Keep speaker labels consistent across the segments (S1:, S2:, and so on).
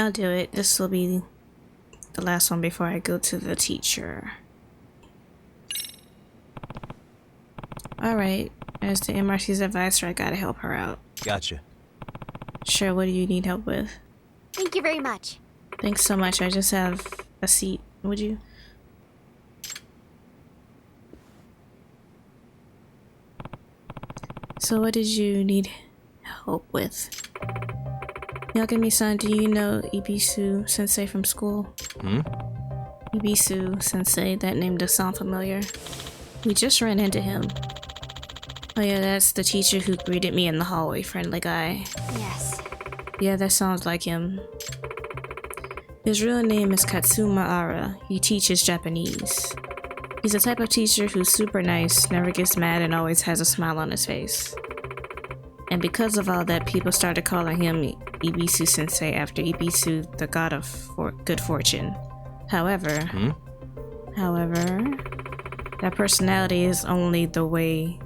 S1: I'll do it. This will be the last one before I go to the teacher. Alright, as the MRC's advisor, I gotta help her out.
S2: Gotcha.
S1: Sure, what do you need help with?
S3: Thank you very much.
S1: Thanks so much, I just have a seat, would you? So what did you need help with? Yagami-san, do you know Ibisu Sensei from school? Ibisu Sensei, that name does sound familiar. We just ran into him. Oh yeah, that's the teacher who greeted me in the hallway, friendly guy.
S3: Yes.
S1: Yeah, that sounds like him. His real name is Katsuma Ara. He teaches Japanese. He's the type of teacher who's super nice, never gets mad, and always has a smile on his face. And because of all that, people started calling him Ibisu Sensei after Ibisu, the god of good fortune. However, that personality is only the way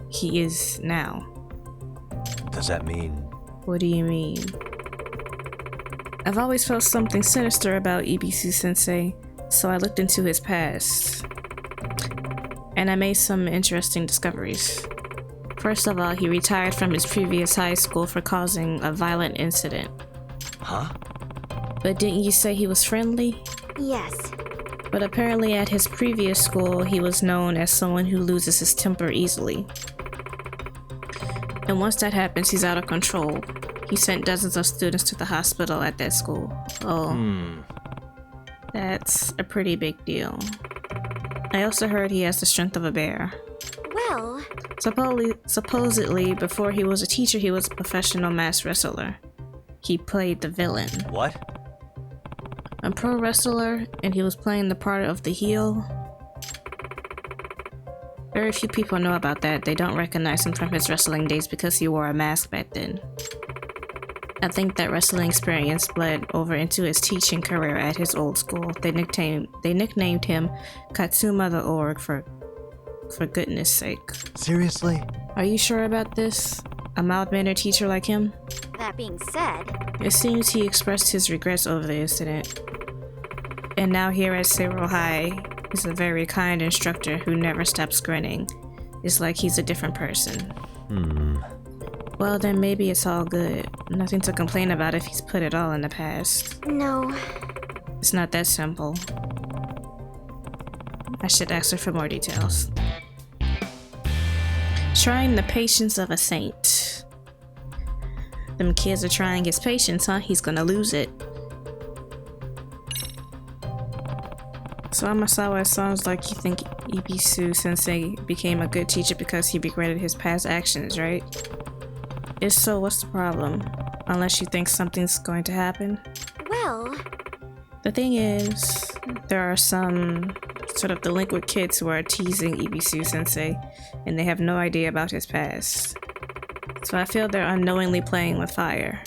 S1: he is now.
S2: Does that mean?
S1: What do you mean? I've always felt something sinister about Ibisu Sensei, so I looked into his past. And I made some interesting discoveries. First of all, he retired from his previous high school for causing a violent incident.
S2: Huh?
S1: But didn't you say he was friendly?
S3: Yes.
S1: But apparently at his previous school, he was known as someone who loses his temper easily. And once that happens, he's out of control. He sent dozens of students to the hospital at that school. Oh. That's a pretty big deal. I also heard he has the strength of a bear.
S3: Well...
S1: Supposedly, before he was a teacher, he was a professional mass wrestler. He played the villain.
S2: What?
S1: A pro wrestler, and he was playing the part of the heel. Very few people know about that. They don't recognize him from his wrestling days because he wore a mask back then. I think that wrestling experience bled over into his teaching career at his old school. They nicknamed him Katsuma the Org for goodness sake.
S2: Seriously?
S1: Are you sure about this? A mild-mannered teacher like him?
S3: That being said...
S1: It seems he expressed his regrets over the incident. And now here at Seiro High, he's a very kind instructor who never stops grinning. It's like he's a different person. Well, then maybe it's all good. Nothing to complain about if he's put it all in the past.
S3: No.
S1: It's not that simple. I should ask her for more details. Trying the patience of a saint. Them kids are trying his patience, huh? He's gonna lose it. So Amasawa, it sounds like you think Ibisu Sensei became a good teacher because he regretted his past actions, right? If so, what's the problem? Unless you think something's going to happen?
S3: Well...
S1: The thing is, there are some sort of delinquent kids who are teasing Ibisu Sensei, and they have no idea about his past. So I feel they're unknowingly playing with fire.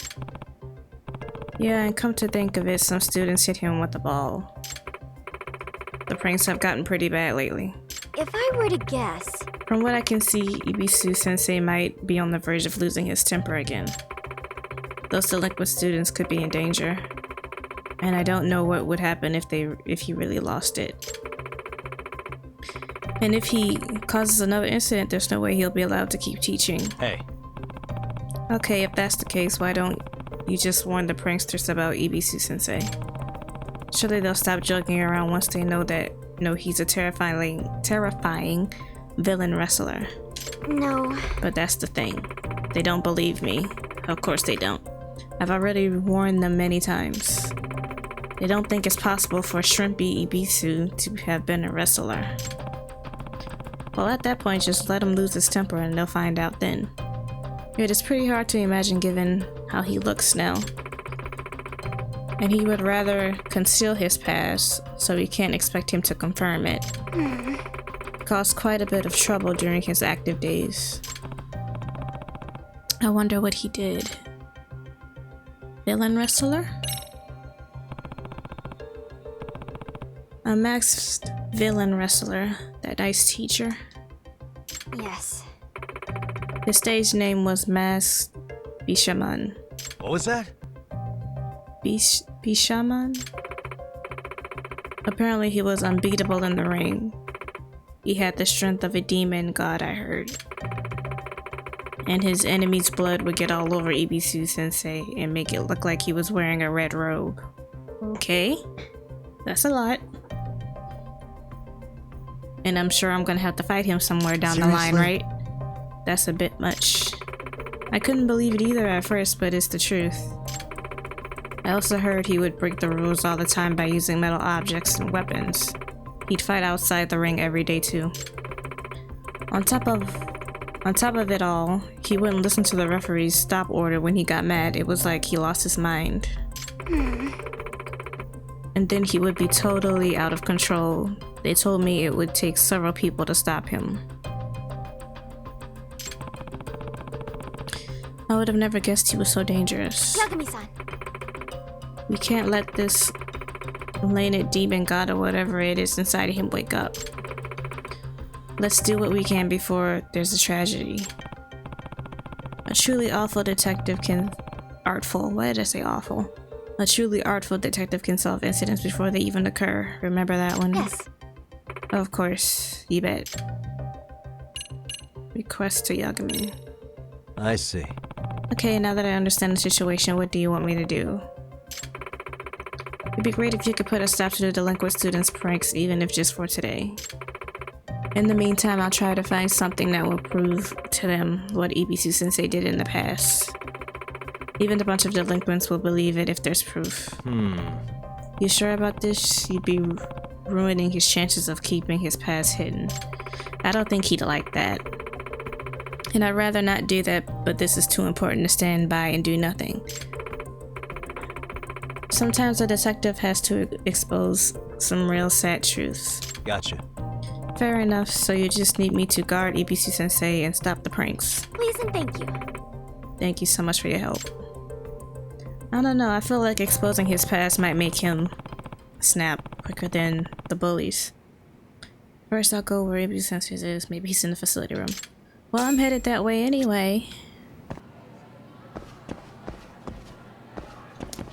S1: Yeah, and come to think of it, some students hit him with the ball. The pranks have gotten pretty bad lately.
S3: If I were to guess...
S1: From what I can see, Ibisu Sensei might be on the verge of losing his temper again. Those delinquent students could be in danger. And I don't know what would happen if he really lost it. And if he causes another incident, there's no way he'll be allowed to keep teaching.
S2: Hey.
S1: Okay, if that's the case, why don't you just warn the pranksters about Ibisu Sensei? Surely they'll stop joking around once they know he's a terrifying villain wrestler.
S3: No.
S1: But that's the thing. They don't believe me. Of course they don't. I've already warned them many times. They don't think it's possible for Shrimpy Ibisu to have been a wrestler. Well, at that point, just let him lose his temper and they'll find out then. It is pretty hard to imagine given how he looks now. And he would rather conceal his past, so we can't expect him to confirm it. Caused quite a bit of trouble during his active days. I wonder what he did. Villain wrestler? A masked villain wrestler, that nice teacher.
S3: Yes.
S1: His stage name was Masked Bishaman.
S2: What was that?
S1: Bishaman? Apparently he was unbeatable in the ring. He had the strength of a demon god, I heard. And his enemy's blood would get all over Ibisu Sensei and make it look like he was wearing a red robe. Okay, that's a lot. And I'm sure I'm gonna have to fight him somewhere down the line, right? That's a bit much. I couldn't believe it either at first, but it's the truth. I also heard he would break the rules all the time by using metal objects and weapons. He'd fight outside the ring every day too. On top of it all, he wouldn't listen to the referee's stop order when he got mad. It was like he lost his mind. And then he would be totally out of control. They told me it would take several people to stop him. I would have never guessed he was so dangerous.
S3: Yagami-san.
S1: We can't let this Laned demon god or whatever it is inside of him wake up. Let's do what we can before there's a tragedy. A truly awful detective can... Artful. Why did I say awful? A truly artful detective can solve incidents before they even occur. Remember that one?
S3: Yes.
S1: Of course. You bet. Request to Yagami.
S2: I see.
S1: Okay, now that I understand the situation, what do you want me to do? It'd be great if you could put a stop to the delinquent students' pranks, even if just for today. In the meantime, I'll try to find something that will prove to them what Ibisu Sensei did in the past. Even a bunch of delinquents will believe it if there's proof. You sure about this? You'd be ruining his chances of keeping his past hidden. I don't think he'd like that. And I'd rather not do that, but this is too important to stand by and do nothing. Sometimes a detective has to expose some real sad truths.
S2: Gotcha.
S1: Fair enough, so you just need me to guard Ibisu Sensei and stop the pranks.
S3: Please and thank you.
S1: Thank you so much for your help. I don't know, I feel like exposing his past might make him snap quicker than the bullies. First I'll go where Ibisu Sensei is, maybe he's in the facility room. Well, I'm headed that way anyway.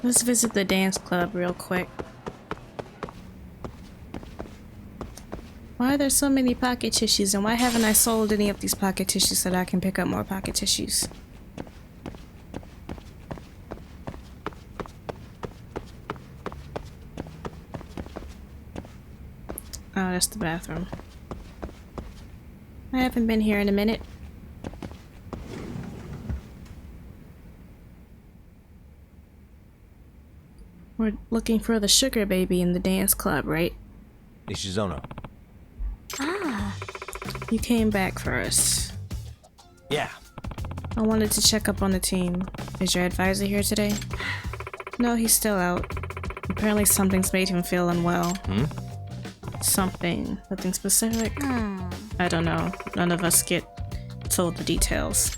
S1: Let's visit the dance club real quick. Why are there so many pocket tissues, and why haven't I sold any of these pocket tissues so that I can pick up more pocket tissues? Oh, that's the bathroom. I haven't been here in a minute. We're looking for the sugar baby in the dance club, right?
S2: Ishizono.
S3: Ah.
S1: You came back for us.
S2: Yeah.
S1: I wanted to check up on the team. Is your advisor here today? No, he's still out. Apparently something's made him feel unwell. Something. Nothing specific? I don't know. None of us get told the details.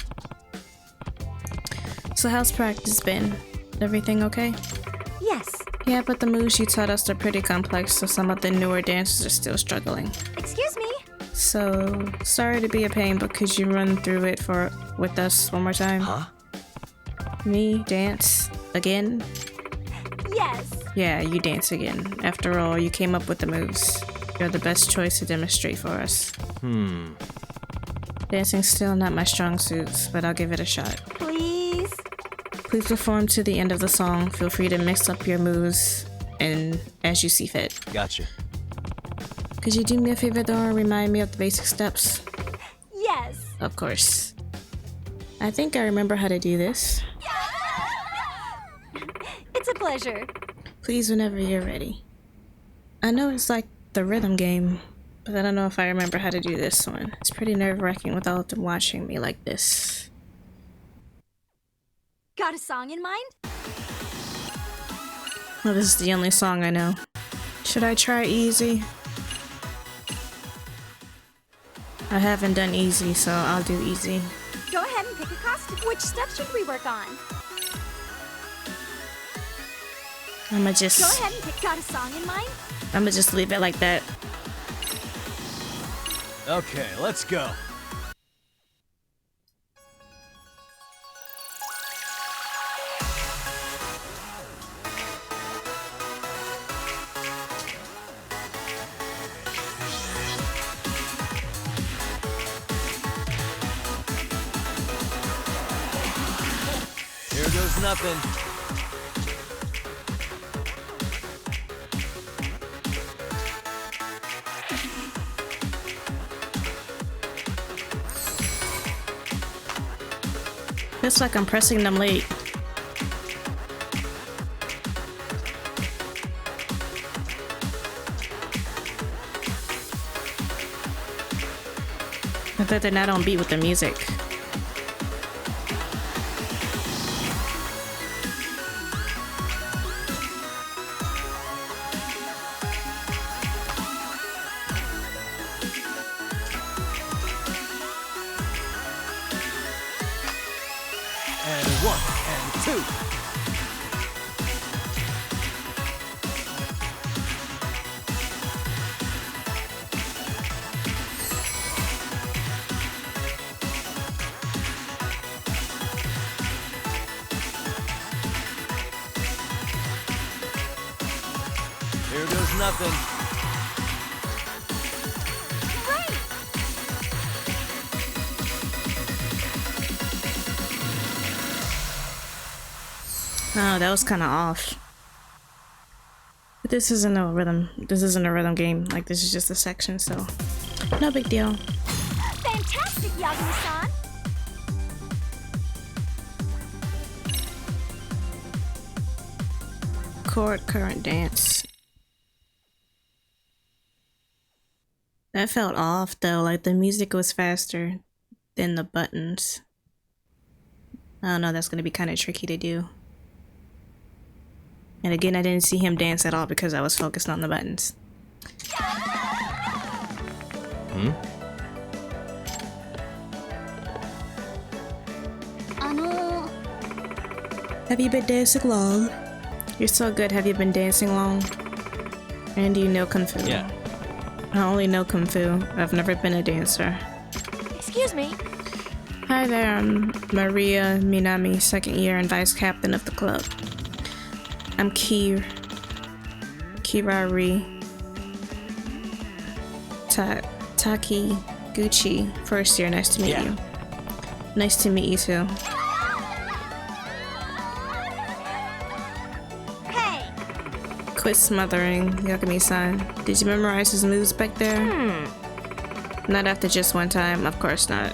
S1: So how's practice been? Everything okay?
S3: Yes.
S1: Yeah, but the moves you taught us are pretty complex, so some of the newer dancers are still struggling.
S3: Excuse me.
S1: So, sorry to be a pain, but could you run through it with us one more time?
S2: Huh?
S1: Me? Dance? Again?
S3: Yes.
S1: Yeah, you dance again. After all, you came up with the moves. You're the best choice to demonstrate for us. Dancing's still not my strong suits, but I'll give it a shot.
S3: Please.
S1: Please perform to the end of the song. Feel free to mix up your moves and as you see fit.
S2: Gotcha.
S1: Could you do me a favor though and remind me of the basic steps?
S3: Yes.
S1: Of course. I think I remember how to do this.
S3: It's a pleasure.
S1: Please whenever you're ready. I know it's like the rhythm game, but I don't know if I remember how to do this one. It's pretty nerve-wracking with all of them watching me like this.
S3: Got a song in mind?
S1: Well, this is the only song I know. Should I try easy? I haven't done easy, so I'll do easy.
S3: Go ahead and pick a costume. Which step should we work on?
S1: I'ma
S3: Go
S1: just
S3: ahead and pick. Got a song in mind?
S1: leave it like that.
S2: Okay, let's go. goes nothing.
S1: Looks like I'm pressing them late. I thought they're not on beat with the music.
S2: And 1 and 2. Here goes nothing.
S3: Great!
S1: Oh, that was kind of off. But this isn't a rhythm. This isn't a rhythm game. Like, this is just a section, so no big deal.
S3: Fantastic, Yagami-san!
S1: Chord current dance. That felt off though, like the music was faster than the buttons. I don't know, that's gonna be kind of tricky to do. And again, I didn't see him dance at all because I was focused on the buttons. Have you been dancing long? You're so good, have you been dancing long? And do you know Kung Fu?
S2: Yeah.
S1: I only know Kung Fu. I've never been a dancer.
S3: Excuse me.
S1: Hi there, I'm Maria Minami, second year and vice captain of the club. I'm Kirari Takiguchi, first year. Nice to meet you. Nice to meet you too.
S3: Hey!
S1: Quit smothering, Yagami-san. Did you memorize his moves back there? Not after just one time, of course not.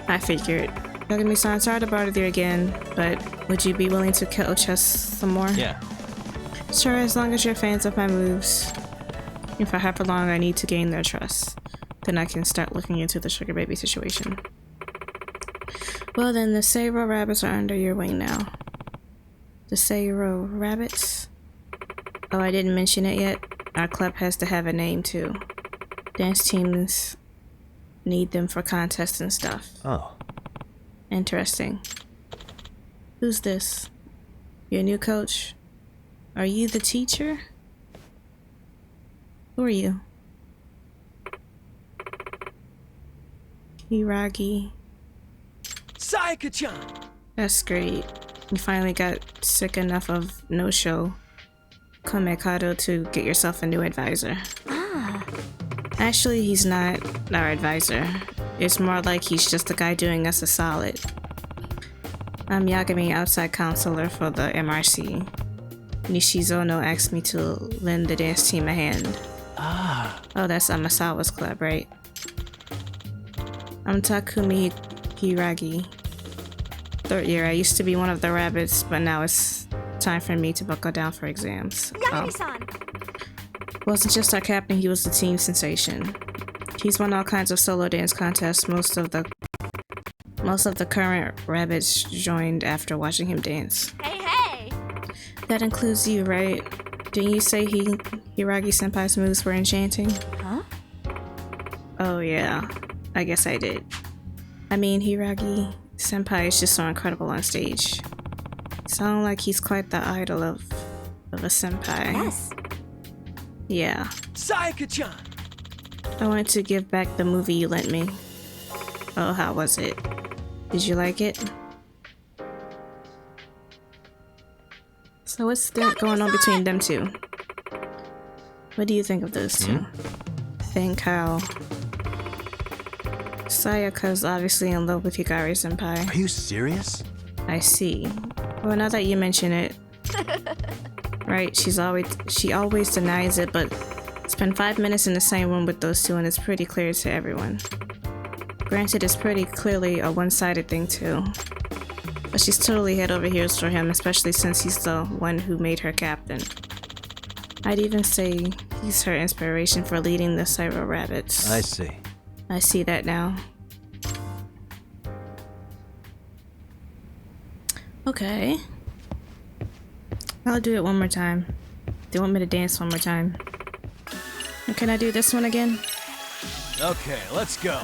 S1: I figured. Yagami-san, sorry to bother you again, but would you be willing to coach us some more?
S2: Yeah.
S1: Sure, as long as you're fans of my moves. And for however long I need to gain their trust, then I can start looking into the sugar baby situation. Well then, the Seiro rabbits are under your wing now. The Seiro rabbits? Oh, I didn't mention it yet. Our club has to have a name too. Dance teams need them for contests and stuff.
S2: Oh.
S1: Interesting. Who's this? Your new coach? Are you the teacher? Who are you? Hiragi.
S2: Sayaka-chan!
S1: That's great. You finally got sick enough of no-show Komekado to get yourself a new advisor. Actually, he's not our advisor. It's more like he's just the guy doing us a solid. I'm Yagami, outside counselor for the MRC. Nishizono asked me to lend the dance team a hand. Oh, that's Amasawa's club, right? I'm Takumi Hiragi. Third year. I used to be one of the rabbits, but now it's time for me to buckle down for exams.
S3: Yagami-san!
S1: Wasn't just our captain, he was the team sensation. He's won all kinds of solo dance contests. Most of the current rabbits joined after watching him dance.
S3: Hey, hey!
S1: That includes you, right? Didn't you say Hiragi-senpai's moves were enchanting?
S3: Huh?
S1: Oh yeah, I guess I did. I mean, Hiragi-senpai is just so incredible on stage. Sound like he's quite the idol of a senpai.
S3: Yes.
S1: Yeah.
S2: Sayaka-chan!
S1: I wanted to give back the movie you lent me. Oh, how was it? Did you like it? So what's going on between them two? What do you think of those two? Think how Sayaka's obviously in love with Hikari-senpai.
S2: Are you serious?
S1: I see. Well, now that you mention it, right? She always denies it, but spend 5 minutes in the same room with those two, and it's pretty clear to everyone. Granted, it's pretty clearly a one-sided thing too, but she's totally head over heels for him, especially since he's the one who made her captain. I'd even say he's her inspiration for leading the Cyber Rabbits.
S2: I see.
S1: I see that now. Okay. I'll do it one more time. They want me to dance one more time. And can I do this one again?
S2: Okay, let's go.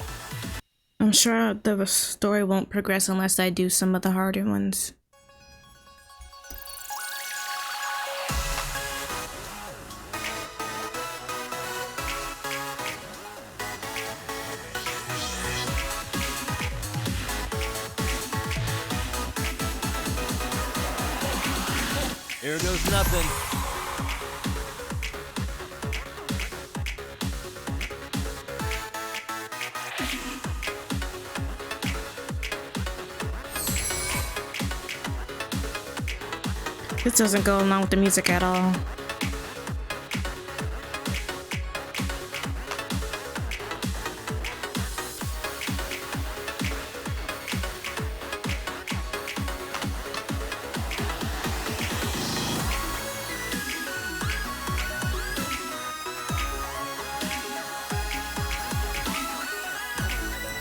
S1: I'm sure the story won't progress unless I do some of the harder ones.
S2: Here goes nothing.
S1: This doesn't go along with the music at all.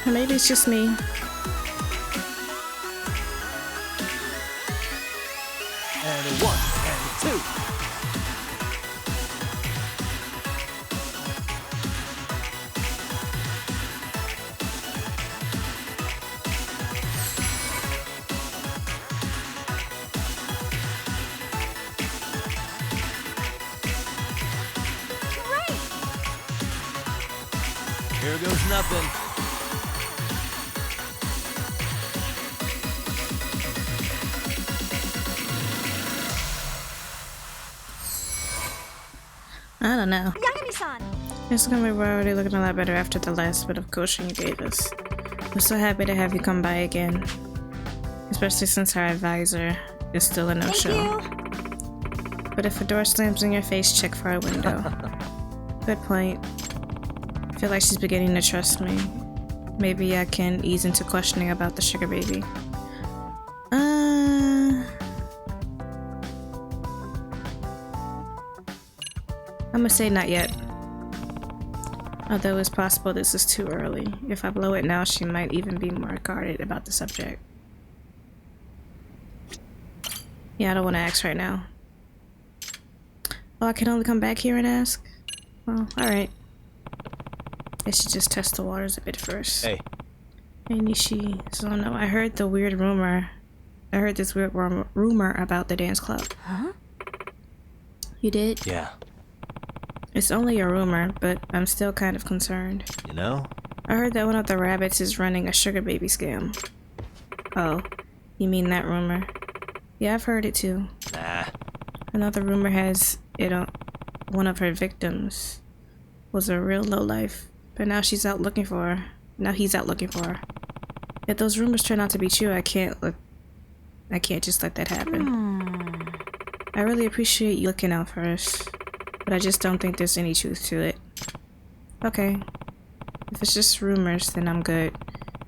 S1: Or maybe it's just me.
S2: And 1 and 2.
S3: Great!
S2: Here goes nothing.
S1: I don't know.
S3: Yagami-san!
S1: It's gonna be already looking a lot better after the last bit of coaching you gave us. I'm so happy to have you come by again. Especially since our advisor is still a
S3: Thank
S1: no-show.
S3: you!
S1: But if a door slams in your face, check for a window. Good point. I feel like she's beginning to trust me. Maybe I can ease into questioning about the sugar baby. I'm gonna say not yet. Although it's possible this is too early. If I blow it now, she might even be more guarded about the subject. Yeah, I don't want to ask right now. Oh, I can only come back here and ask? Well, alright. I should just test the waters a bit first.
S2: Hey.
S1: Hey, Nishi. So, no, I heard the weird rumor. I heard this weird rumor about the dance club.
S3: Huh?
S1: You did?
S2: Yeah.
S1: It's only a rumor, but I'm still kind of concerned.
S2: You know?
S1: I heard that one of the rabbits is running a sugar baby scam. Oh, you mean that rumor? Yeah, I've heard it too.
S2: Nah.
S1: Another rumor has it on one of her victims was a real lowlife, but now she's out looking for her. Now he's out looking for her. If those rumors turn out to be true, I can't just let that happen. I really appreciate you looking out for us, but I just don't think there's any truth to it. Okay. If it's just rumors, then I'm good.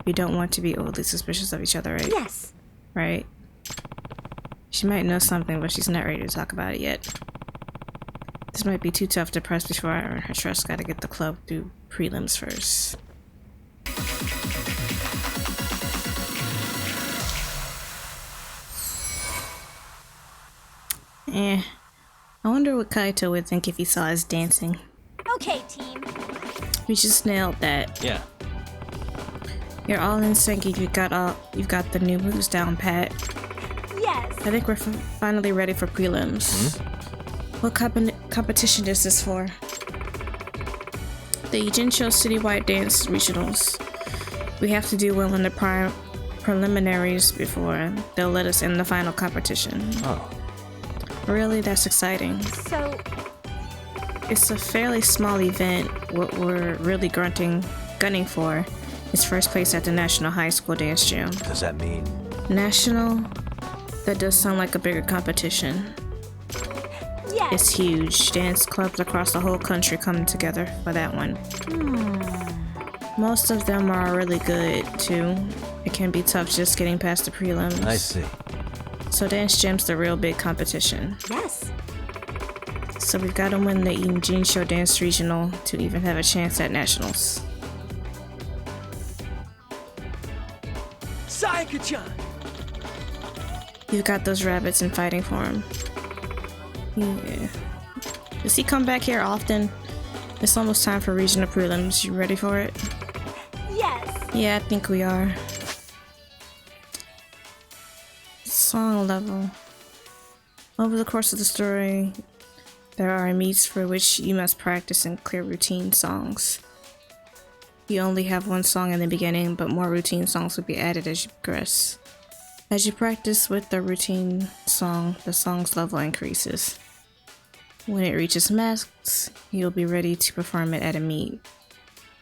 S1: We don't want to be overly suspicious of each other, right?
S3: Yes.
S1: Right? She might know something, but she's not ready to talk about it yet. This might be too tough to press before I earn her trust. Gotta get the club through prelims first. I wonder what Kaito would think if he saw us dancing.
S3: Okay, team.
S1: We just nailed that.
S2: Yeah.
S1: You're all in sync. You've got the new moves down pat.
S3: Yes.
S1: I think we're finally ready for prelims. What competition is this for? The Ijincho Citywide Dance Regionals. We have to do well in the preliminaries before they'll let us in the final competition.
S2: Oh.
S1: Really? That's exciting.
S3: So,
S1: It's a fairly small event. What we're really gunning for is first place at the National High School Dance Jam.
S2: Does that mean?
S1: National? That does sound like a bigger competition.
S3: Yes.
S1: It's huge. Dance clubs across the whole country come together for that one. Most of them are really good, too. It can be tough just getting past the prelims.
S2: I see.
S1: So Dance Jam's the real big competition.
S3: Yes.
S1: So we've got to win the Eugene Show Dance Regional to even have a chance at Nationals.
S2: Sayaka-chan!
S1: You've got those rabbits and fighting for him. Yeah. Does he come back here often? It's almost time for regional prelims. You ready for it?
S3: Yes.
S1: Yeah, I think we are. Song level. Over the course of the story, there are meets for which you must practice and clear routine songs. You only have one song in the beginning, but more routine songs will be added as you progress. As you practice with the routine song, the song's level increases. When it reaches max, you'll be ready to perform it at a meet.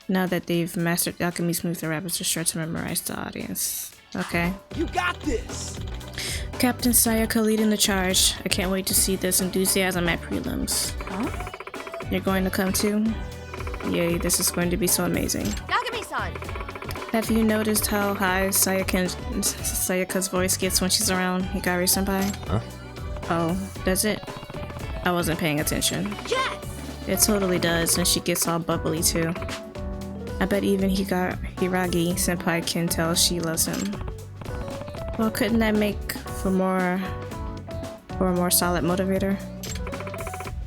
S1: Now that they've mastered Alchemy's move, the rabbits are sure to memorize the audience. Okay.
S2: You got this!
S1: Captain Sayaka leading the charge. I can't wait to see this enthusiasm at prelims.
S3: Huh?
S1: You're going to come too? Yay, this is going to be so amazing.
S3: Yagami-san.
S1: Have you noticed how high Sayaka's voice gets when she's around Hikari-senpai?
S2: Huh?
S1: Oh, does it? I wasn't paying attention.
S3: Yes.
S1: It totally does, and she gets all bubbly too. I bet even Hiragi-senpai can tell she loves him. Well, couldn't that make for a more solid motivator?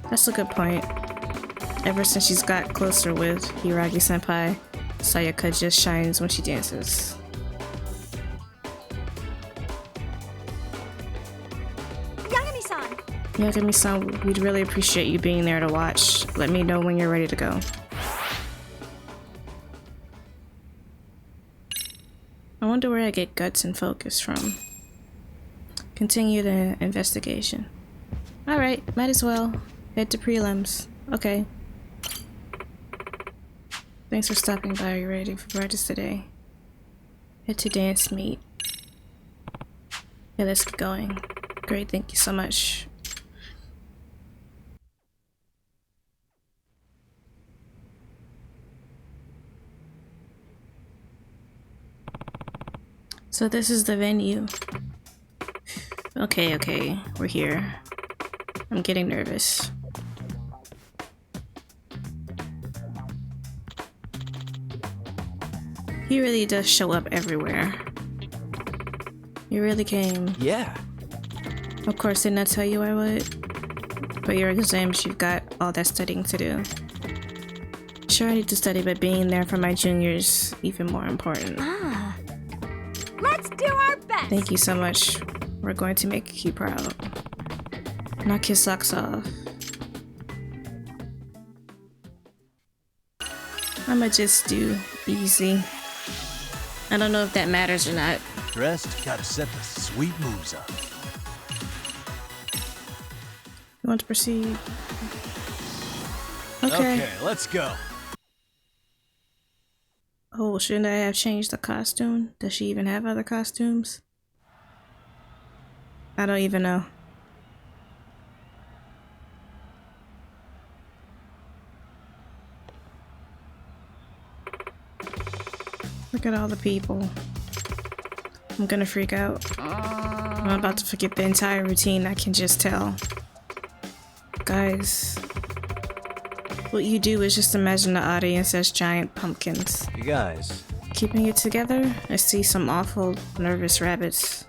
S1: That's a good point. Ever since she's got closer with Hiragi-senpai, Sayaka just shines when she dances.
S3: Yagami-san.
S1: Yagami-san, we'd really appreciate you being there to watch. Let me know when you're ready to go. I wonder where I get guts and focus from. Continue the investigation. Alright, might as well. Head to prelims. Okay. Thanks for stopping by. Are you ready for practice today? Head to dance meet. Yeah, let's get going. Great, thank you so much. So this is the venue. Okay, we're here. I'm getting nervous. He really does show up everywhere. You really came.
S2: Yeah.
S1: Of course, didn't I tell you I would? For your exams, you've got all that studying to do. Sure, I need to study, but being there for my juniors even more important.
S3: Ah. Let's do our best.
S1: Thank you so much. We're going to make you proud. Knock your socks off. I'ma just do easy. I don't know if that matters or not.
S2: Dressed, gotta set the sweet moves up.
S1: You want to proceed?
S2: Okay, let's go.
S1: Oh, shouldn't I have changed the costume? Does she even have other costumes? I don't even know. Look at all the people. I'm gonna freak out. I'm about to forget the entire routine, I can just tell. Guys, what you do is just imagine the audience as giant pumpkins.
S2: You guys.
S1: Keeping it together? I see some awful nervous rabbits.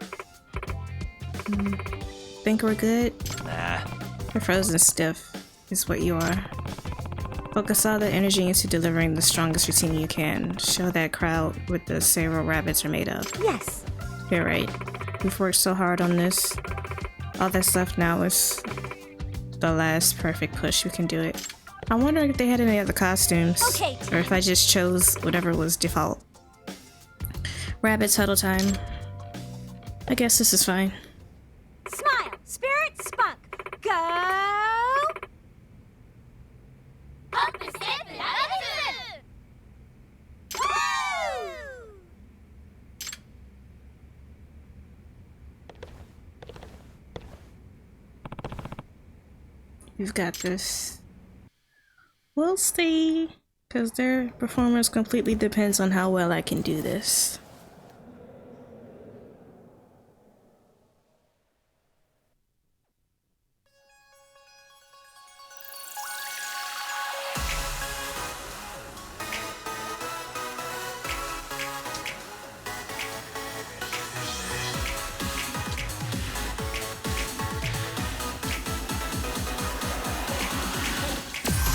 S1: Think we're good?
S2: Nah.
S1: You're frozen stiff, is what you are. Focus all the energy into delivering the strongest routine you can. Show that crowd what the several rabbits are made of.
S3: Yes.
S1: You're right. We've worked so hard on this. All that stuff now is the last perfect push. We can do it. I'm wondering if they had any other costumes.
S3: Okay.
S1: Or if I just chose whatever was default. Rabbits huddle time. I guess this is fine.
S3: Smile, spirit, spunk. Go!
S1: You've got this. We'll see. Because their performance completely depends on how well I can do this.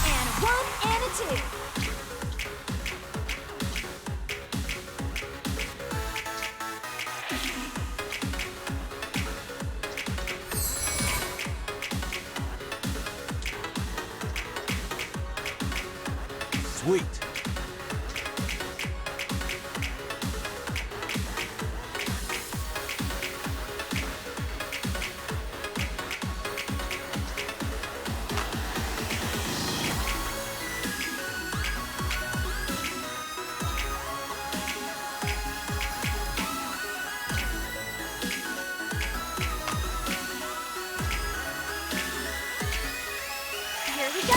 S3: And a 1 and a 2.
S2: Sweet.
S3: Here we go.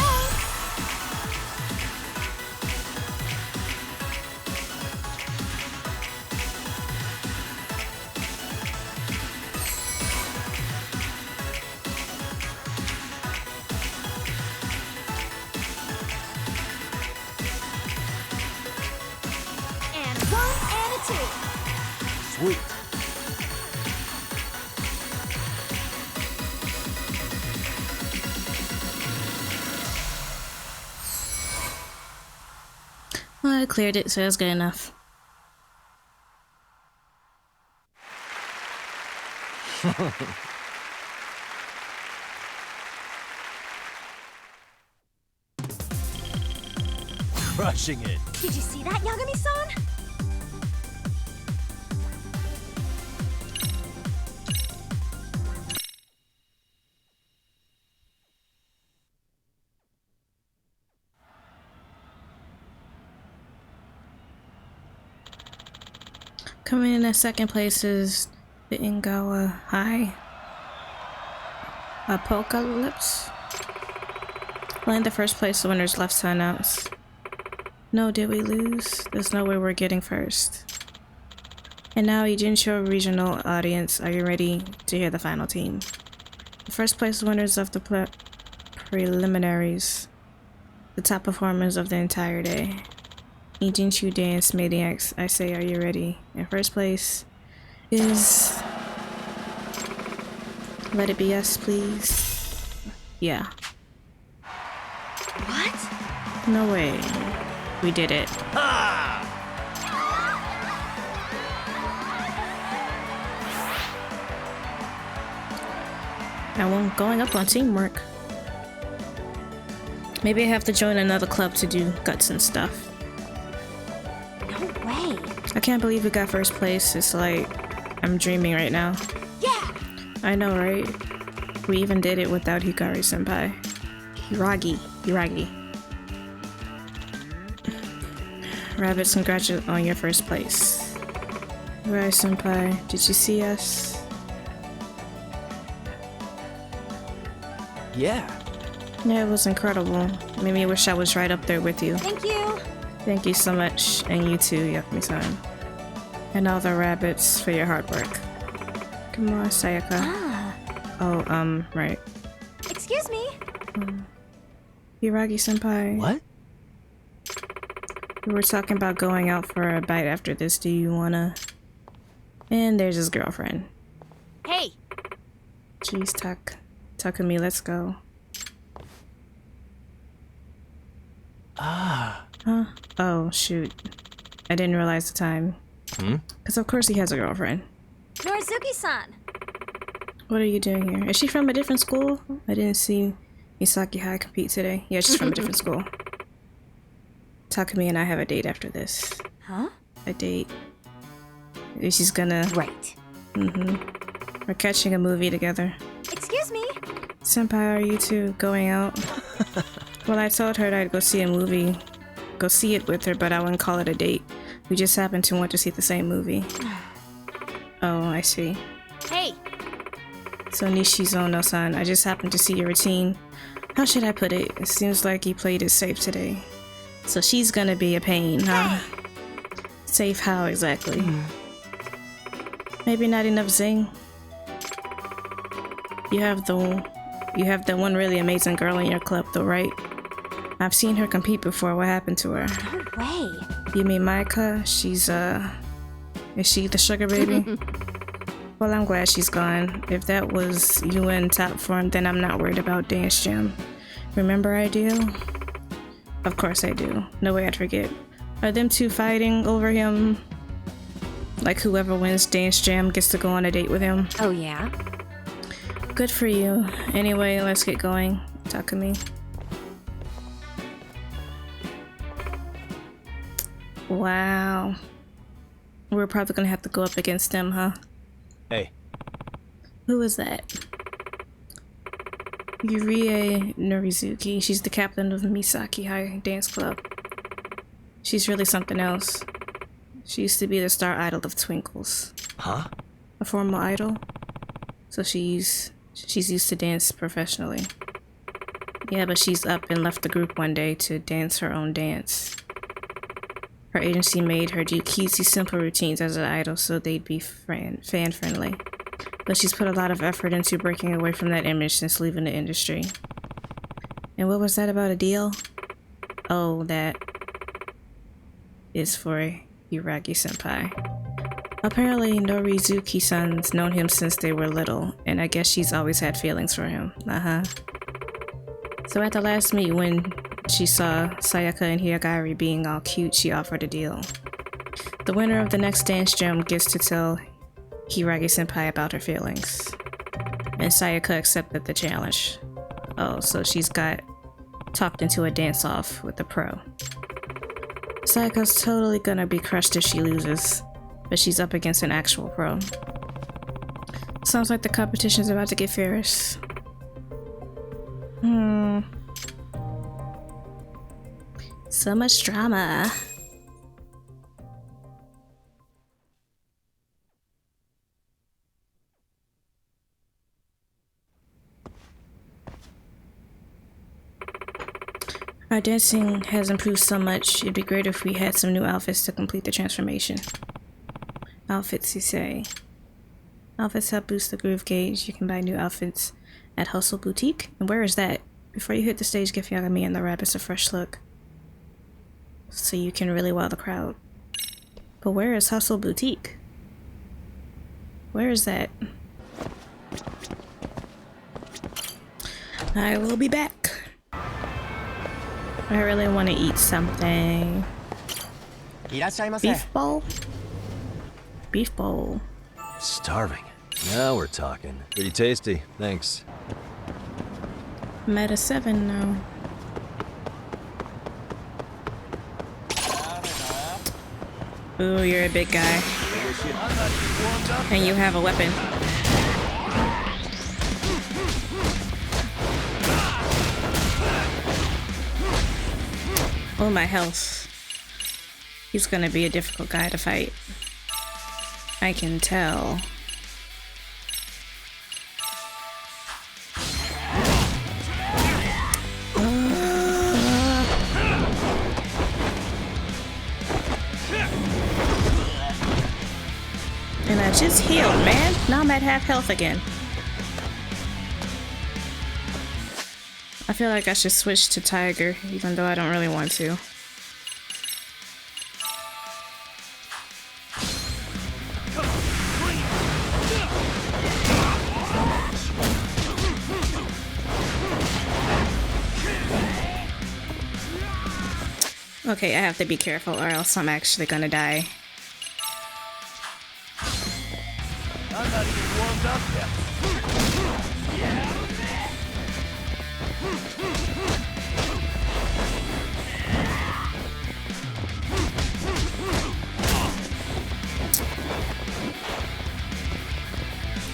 S3: And a 1 and a 2.
S2: Sweet.
S1: Well, I cleared it, so that's good enough.
S2: Crushing it.
S3: Did you see that, Yagami-san?
S1: Coming in at second place is the Ingawa High Apocalypse. Playing the first place winners left to announce. No, did we lose? There's no way we're getting first. And now, Ijincho Regional Audience, are you ready to hear the final team? The first place winners of the preliminaries. The top performers of the entire day. Ijincho Dance Maniacs, I say, are you ready? In first place is... Let it be us, please. Yeah.
S3: What?
S1: No way. We did it. I'm going up on teamwork. Maybe I have to join another club to do guts and stuff.
S3: No way.
S1: I can't believe we got first place. It's like I'm dreaming right now.
S3: Yeah.
S1: I know, right? We even did it without Hikari-senpai. Hiragi. Rabbits, congratulations on your first place. Hikari-senpai, did you see us?
S2: Yeah.
S1: Yeah, it was incredible. Made me wish I was right up there with you.
S3: Thank you.
S1: Thank you so much, and you too, Yakumi-san. And all the rabbits for your hard work. Come on, Sayaka.
S3: Ah.
S1: Oh, right.
S3: Excuse me.
S1: Hiragi-senpai.
S2: What?
S1: We were talking about going out for a bite after this. Do you wanna? And there's his girlfriend.
S3: Hey.
S1: Jeez, Takumi, let's go.
S2: Ah.
S1: Huh? Oh, shoot. I didn't realize the time. Because of course he has a girlfriend.
S3: Norizuki-san.
S1: What are you doing here? Is she from a different school? I didn't see Misaki High compete today. Yeah, she's from a different school. Takumi and I have a date after this.
S3: Huh?
S1: A date. She's gonna...
S3: Right.
S1: We're catching a movie together.
S3: Excuse me.
S1: Senpai, are you two going out? Well, I told her that I'd go see a movie. Go see it with her, but I wouldn't call it a date. We just happen to want to see the same movie. Oh, I see.
S3: Hey.
S1: So Nishizono-san, I just happened to see your routine. How should I put it? It seems like you played it safe today. So she's gonna be a pain, huh? Safe how exactly? Maybe not enough zing? You have the one really amazing girl in your club though, right? I've seen her compete before. What happened to her?
S3: No way.
S1: You mean Maika? Is she the sugar baby? Well, I'm glad she's gone. If that was you in top form, then I'm not worried about Dance Jam. Remember Ideal? Of course I do. No way I'd forget. Are them two fighting over him? Like whoever wins Dance Jam gets to go on a date with him?
S3: Oh, yeah?
S1: Good for you. Anyway, let's get going. Takumi. Wow. We're probably gonna have to go up against them, huh?
S2: Hey,
S1: Who is that? Yurie Norizuki. She's the captain of Misaki High Dance Club. She's really something else. She used to be the star idol of Twinkles.
S2: huh?
S1: A former idol. So she's used to dance professionally. Yeah, but she's up and left the group one day to dance her own dance. Her agency made her do cutesy simple routines as an idol so they'd be fan-friendly. But she's put a lot of effort into breaking away from that image since leaving the industry. And what was that about a deal? Oh, that is for Hiragi-senpai. Apparently, Norizuki-san's known him since they were little, and I guess she's always had feelings for him. So at the last meet, when she saw Sayaka and Hiyagari being all cute, she offered a deal. The winner of the next Dance Jam gets to tell Hiragi-senpai about her feelings. And Sayaka accepted the challenge. Oh, so she's got talked into a dance-off with the pro. Sayaka's totally gonna be crushed if she loses, but she's up against an actual pro. Sounds like the competition's about to get fierce. So much drama. Our dancing has improved so much, it'd be great if we had some new outfits to complete the transformation. Outfits, you say? Outfits help boost the groove gauge. You can buy new outfits at Hustle Boutique. And where is that? Before you hit the stage, give Yagami and the rabbits a fresh look. So you can really wow the crowd. But where is Hustle Boutique? Where is that? I will be back. I really want to eat something. Beef bowl? Beef bowl.
S2: Starving. Now we're talking. Pretty tasty, thanks.
S1: I'm at a 7 now. Ooh, you're a big guy. And you have a weapon. Oh, my health. He's gonna be a difficult guy to fight. I can tell. And I just healed, man. Now I'm at half health again. I feel like I should switch to Tiger, even though I don't really want to. Okay, I have to be careful or else I'm actually gonna die.
S2: I'm not even warmed up yet.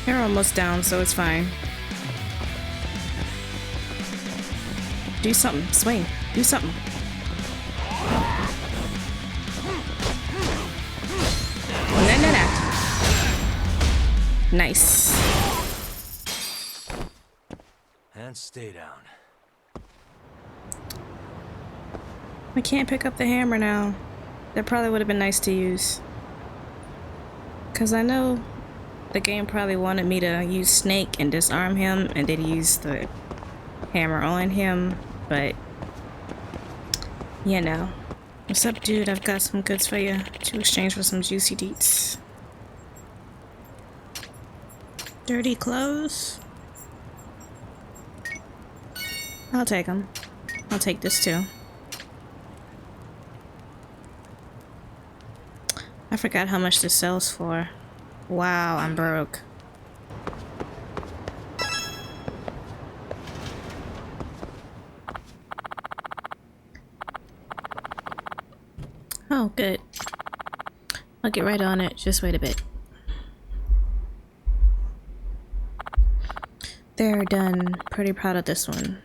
S1: You're almost down, so it's fine. Do something. Swing. Do something. No. Nice.
S2: And stay down.
S1: I can't pick up the hammer now. That probably would have been nice to use. Because I know the game probably wanted me to use Snake and disarm him and then use the hammer on him, but you know. What's up, dude? I've got some goods for you to exchange for some juicy deets. Dirty clothes? I'll take them. I'll take this too. I forgot how much this sells for. Wow, I'm broke. Oh, good. I'll get right on it. Just wait a bit. They're done. Pretty proud of this one.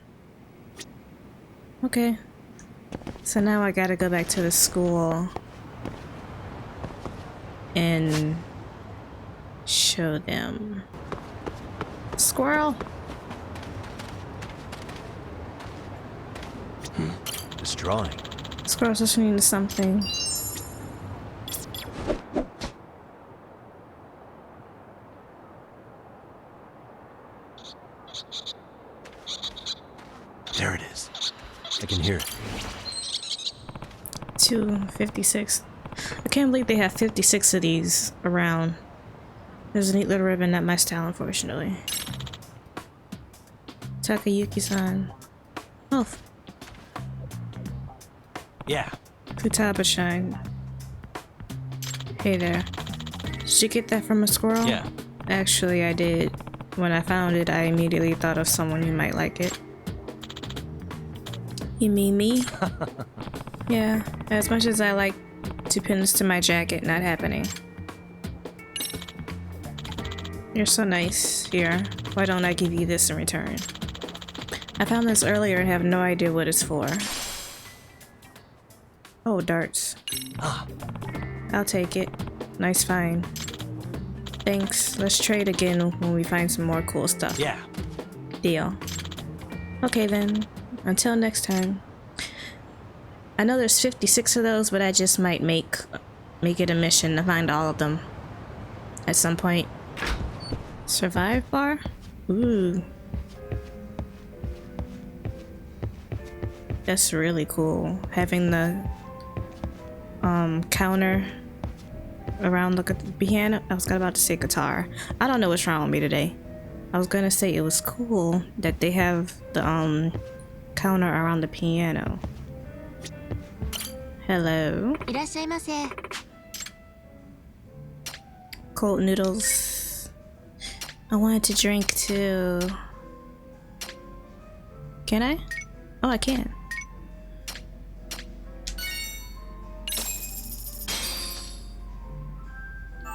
S1: Okay. So now I gotta go back to the school and show them. Squirrel!
S2: This drawing.
S1: Squirrel's listening to something.
S2: There it is. I can hear it.
S1: 256. I can't believe they have 56 of these around. There's a neat little ribbon, not my style, unfortunately. Takayuki-san. Oh.
S2: Yeah.
S1: Futaba shine. Hey there. Did you get that from a squirrel?
S2: Yeah.
S1: Actually, I did. When I found it, I immediately thought of someone who might like it. You mean me? Yeah, as much as I like to pin this to my jacket, not happening. You're so nice. Here, why don't I give you this in return? I found this earlier and have no idea what it's for. Oh, darts. I'll take it. Nice find. Thanks. Let's trade again when we find some more cool stuff.
S2: Yeah.
S1: Deal. Okay then. Until next time. I know there's 56 of those, but I just might make it a mission to find all of them at some point. Survive bar? Ooh. That's really cool. Having the counter around the piano. I was about to say guitar. I don't know what's wrong with me today. I was gonna say it was cool that they have the counter around the piano. Hello.
S3: いらっしゃいませ。
S1: Cold noodles. I wanted to drink too. Can I? Oh, I can.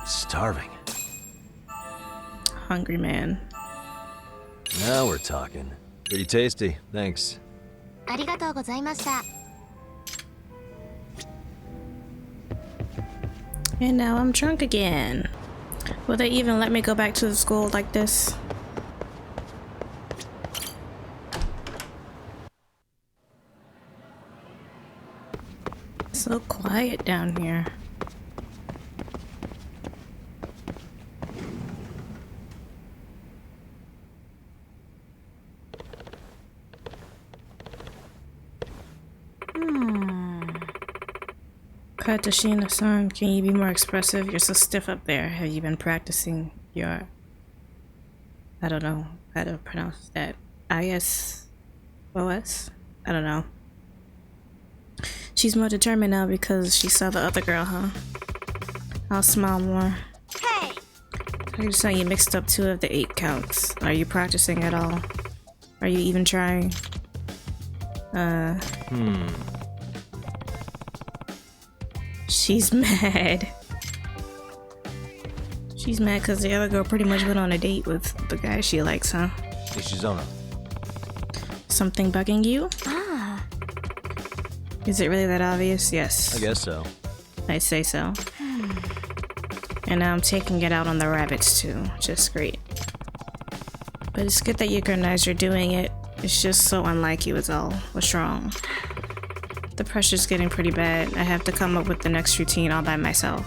S2: Starving.
S1: Hungry man.
S2: Now we're talking. Pretty tasty. Thanks.
S3: ありがとうございました。
S1: And now I'm drunk again. Will they even let me go back to the school like this? So quiet down here. Katashina-san, can you be more expressive? You're so stiff up there. Have you been practicing your... I don't know how to pronounce that. ISOS? I don't know. She's more determined now because she saw the other girl, huh? I'll smile more.
S3: Hey!
S1: I just saw you mixed up 2 of the 8 counts. Are you practicing at all? Are you even trying? She's mad. She's mad because the other girl pretty much went on a date with the guy she likes, huh?
S2: Ishizono.
S1: Something bugging you?
S3: Ah.
S1: Is it really that obvious? Yes.
S2: I guess so.
S1: I'd say so. And now I'm taking it out on the rabbits too. Just great. But it's good that you recognize you're doing it. It's just so unlike you is all. What's wrong? The pressure's getting pretty bad. I have to come up with the next routine all by myself.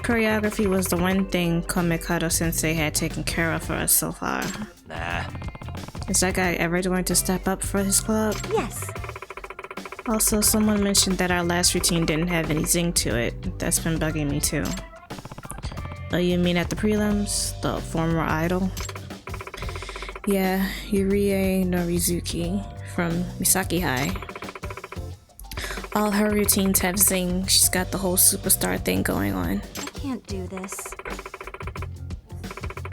S1: Choreography was the one thing Komikado Sensei had taken care of for us so far.
S2: Nah.
S1: Is that guy ever going to step up for his club?
S4: Yes.
S1: Also, someone mentioned that our last routine didn't have any zing to it. That's been bugging me too. Oh, you mean at the prelims? The former idol? Yeah, Yurie Norizuki from Misaki High. All her routines have zing. She's got the whole superstar thing going on.
S4: I can't do this.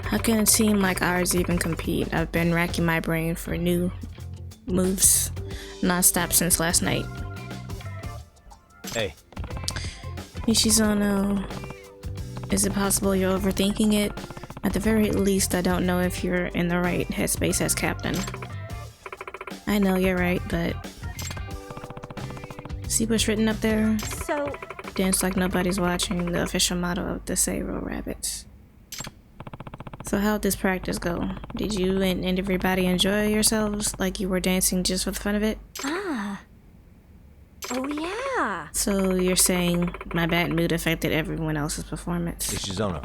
S1: How can a team like ours even compete? I've been racking my brain for new moves non-stop since last night.
S2: Hey.
S1: Nishizono, is it possible you're overthinking it? At the very least, I don't know if you're in the right headspace as captain. I know you're right, but... See what's written up there?
S4: So,
S1: Dance like nobody's watching, the official motto of the Seiro Rabbits. So how'd this practice go? Did you and everybody enjoy yourselves like you were dancing just for the fun of it?
S4: oh yeah.
S1: So you're saying my bad mood affected everyone else's performance?
S2: Nishizono.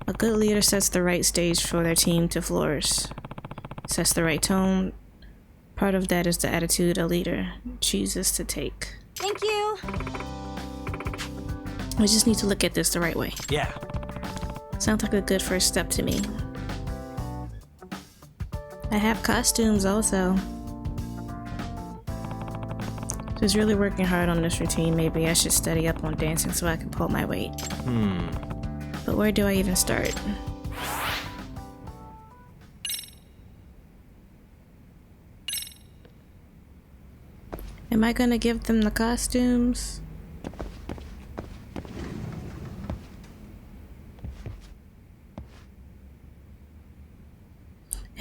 S1: A good leader sets the right stage for their team to flourish. Sets the right tone. Part of that is the attitude a leader chooses to take.
S4: Thank you.
S1: We just need to look at this the right way.
S2: Yeah.
S1: Sounds like a good first step to me. I have costumes also. Just really working hard on this routine. Maybe I should study up on dancing so I can pull my weight. But where do I even start? Am I gonna give them the costumes?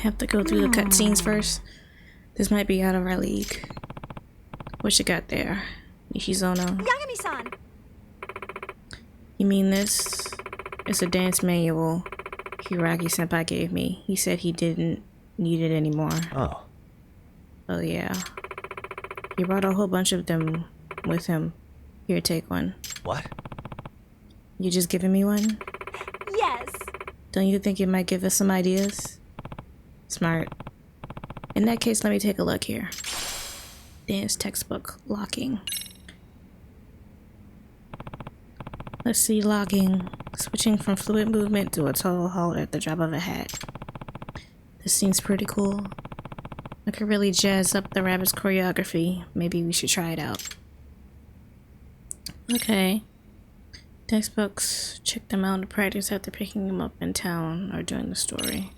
S1: Have to go through the cutscenes first. This might be out of our league. What you got there, Nishizono?
S4: Yagami-san.
S1: You mean this? It's a dance manual Hiragi-senpai gave me. He said he didn't need it anymore.
S2: Oh.
S1: Oh yeah. He brought a whole bunch of them with him. Here, take one.
S2: What?
S1: You just giving me one?
S4: Yes.
S1: Don't you think it might give us some ideas? Smart. In that case, let me take a look here. Dance textbook locking. Let's see, logging. Switching from fluid movement to a total halt at the drop of a hat. This seems pretty cool. I could really jazz up the rabbit's choreography. Maybe we should try it out. Okay. Textbooks. Check them out to practice after picking them up in town or during the story.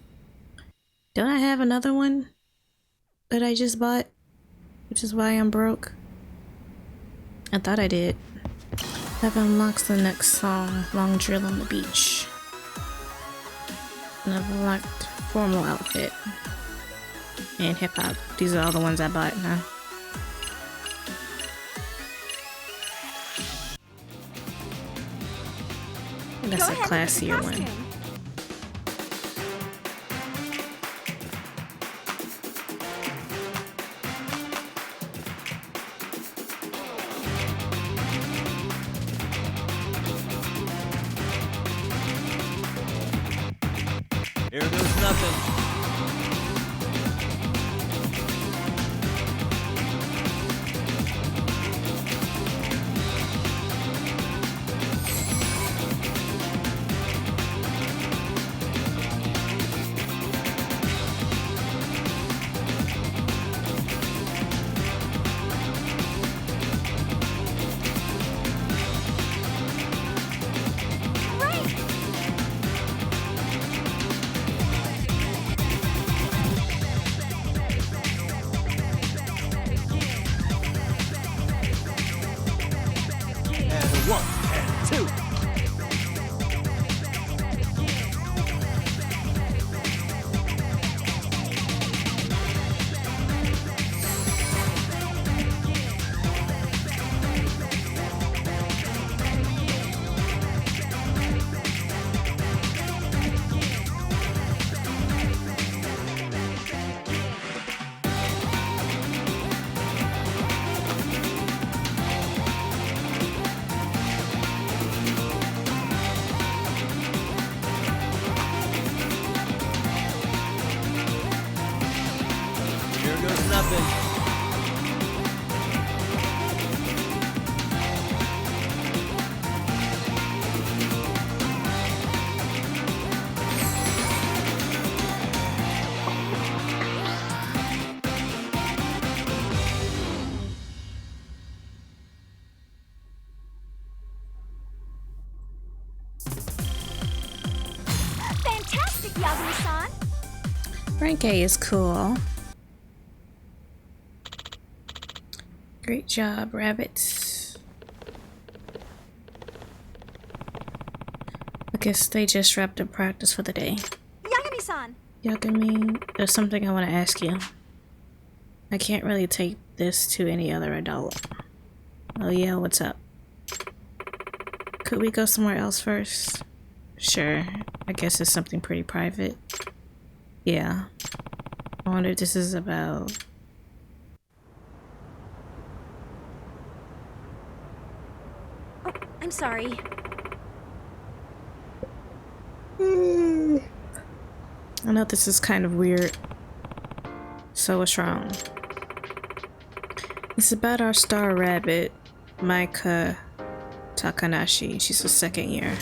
S1: Don't I have another one that I just bought? Which is why I'm broke. I thought I did. That unlocks the next song, Long Drill on the Beach. And I've unlocked Formal Outfit. And Hip Hop. These are all the ones I bought, huh? That's a classier one.
S2: Here goes nothing. Nothing.
S4: Fantastic, Yagami-san!
S1: Rank A is cool. Great job, rabbits. I guess they just wrapped up practice for the day.
S4: Yagami-san!
S1: Yagami, there's something I want to ask you. I can't really take this to any other adult. Oh yeah, what's up? Could we go somewhere else first? Sure, I guess it's something pretty private. Yeah. I wonder if this is about...
S4: Oh, I'm sorry.
S1: I know this is kind of weird. So what's wrong? It's about our star rabbit, Maika Takanashi. She's a second year.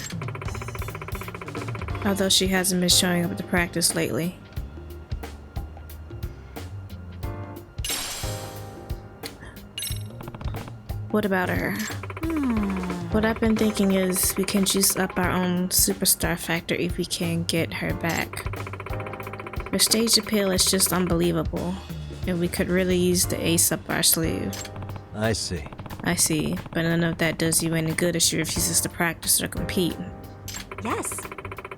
S1: Although she hasn't been showing up to practice lately. What about her? What I've been thinking is we can juice up our own superstar factor if we can get her back. Her stage appeal is just unbelievable, and we could really use the ace up our sleeve.
S2: I see.
S1: I see, but none of that does you any good if she refuses to practice or compete.
S4: Yes.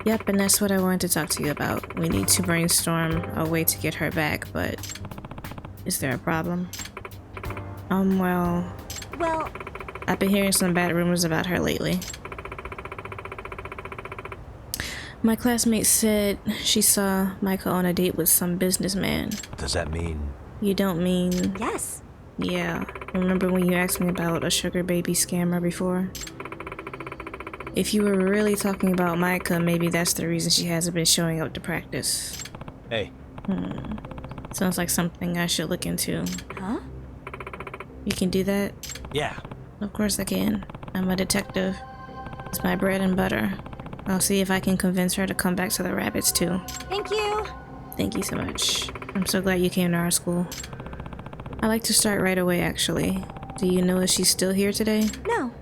S1: Yep, and that's what I wanted to talk to you about. We need to brainstorm a way to get her back, but is there a problem? Well, I've been hearing some bad rumors about her lately. My classmate said she saw Michael on a date with some businessman.
S2: Does that mean...
S1: You don't mean...
S4: Yes.
S1: Yeah. Remember when you asked me about a sugar baby scammer before? If you were really talking about Micah, maybe that's the reason she hasn't been showing up to practice.
S2: Hey.
S1: Sounds like something I should look into.
S4: Huh?
S1: You can do that?
S2: Yeah.
S1: Of course I can. I'm a detective. It's my bread and butter. I'll see if I can convince her to come back to the rabbits too.
S4: Thank you.
S1: Thank you so much. I'm so glad you came to our school. I'd like to start right away, actually. Do you know if she's still here today?
S4: No.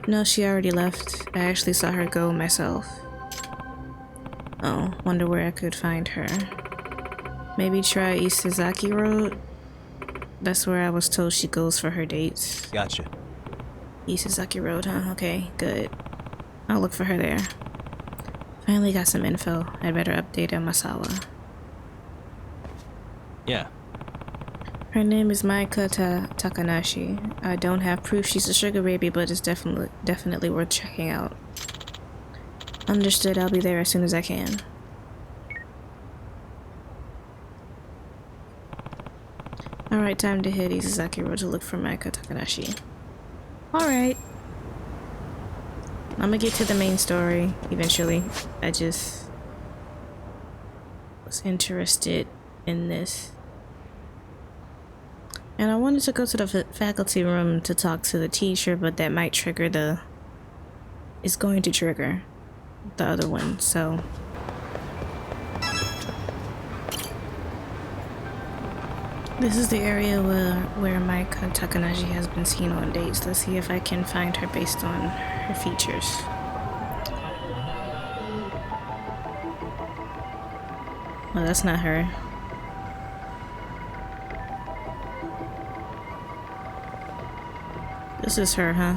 S1: No, she already left. I actually saw her go myself. Oh, wonder where I could find her. Maybe try East Sazaki Road? That's where I was told she goes for her dates.
S2: Gotcha.
S1: East Sazaki Road, huh? Okay, good. I'll look for her there. Finally got some info. I'd better update Masawa.
S2: Yeah.
S1: Her name is Maika Takanashi. I don't have proof she's a sugar baby, but it's definitely worth checking out. Understood, I'll be there as soon as I can. Alright, time to hit Isazaki Road to look for Maika Takanashi. Alright. I'm gonna get to the main story eventually. I just was interested in this. And I wanted to go to the faculty room to talk to the teacher, but that might trigger the... It's going to trigger the other one, so... This is the area where Maika Takanashi has been seen on dates. Let's see if I can find her based on her features. Oh, that's not her. This is her, huh?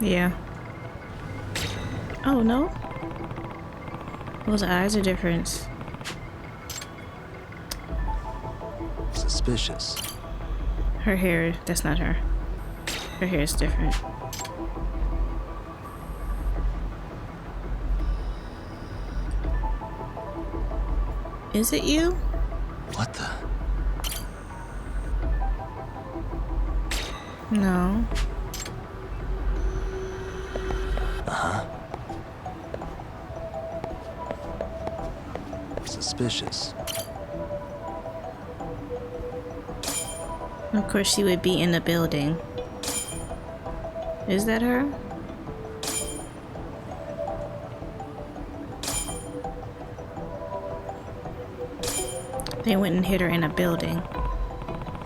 S1: Yeah. Oh, no? Well, the eyes are different.
S2: Suspicious.
S1: Her hair, that's not her. Her hair is different. Is it you?
S2: What the?
S1: No.
S2: suspicious.
S1: Of course, she would be in the building. Is that her? They went and hit her in a building.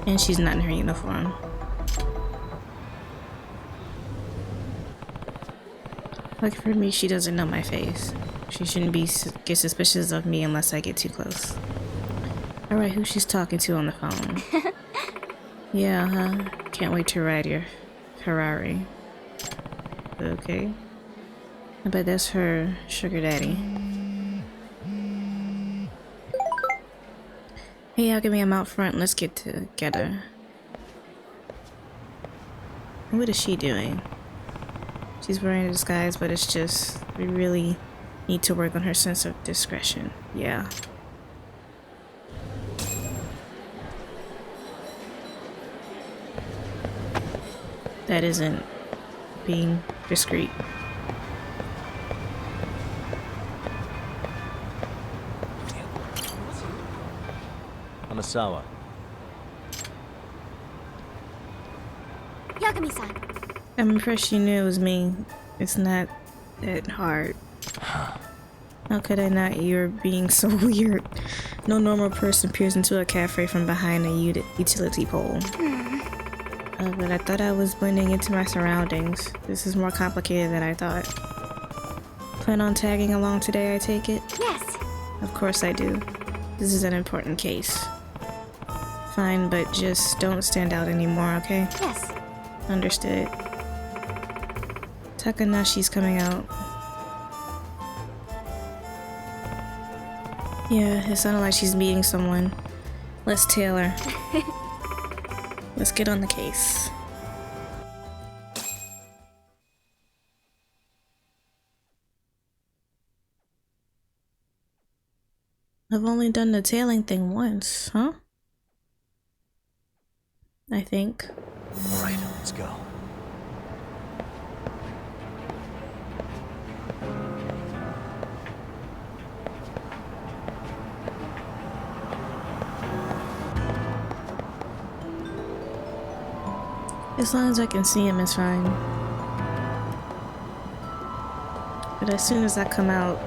S1: And she's not in her uniform. Like for me, she doesn't know my face. She shouldn't get suspicious of me unless I get too close. Alright, who she's talking to on the phone? Yeah, huh? Can't wait to ride your Ferrari. Okay. I bet that's her sugar daddy. Hey, y'all, give me a out front. Let's get together. What is she doing? She's wearing a disguise, but it's just, we really need to work on her sense of discretion. Yeah. That isn't being discreet.
S2: Amasawa.
S4: Yagami-san.
S1: I'm impressed you knew it was me. It's not that hard. How could I not? You're being so weird. No normal person peers into a cafe from behind a utility pole. But I thought I was blending into my surroundings. This is more complicated than I thought. Plan on tagging along today, I take it?
S4: Yes.
S1: Of course I do. This is an important case. Fine, but just don't stand out anymore, okay?
S4: Yes.
S1: Understood. Takanashi's coming out. Yeah, it sounded like she's meeting someone. Let's tail her. Let's get on the case. I've only done the tailing thing once, huh? I think.
S2: All right, let's go.
S1: As long as I can see him, it's fine. But as soon as I come out,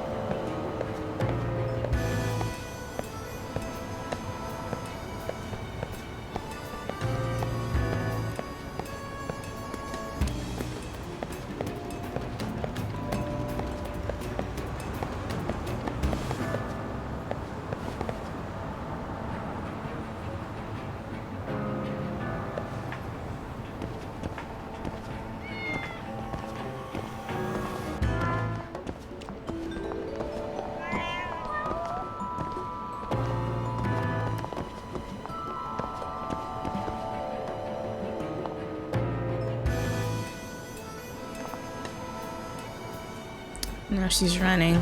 S1: now she's running.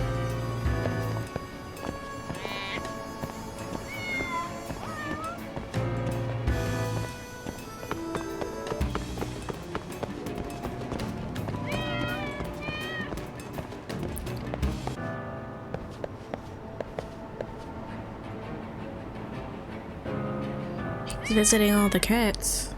S1: He's visiting all the cats.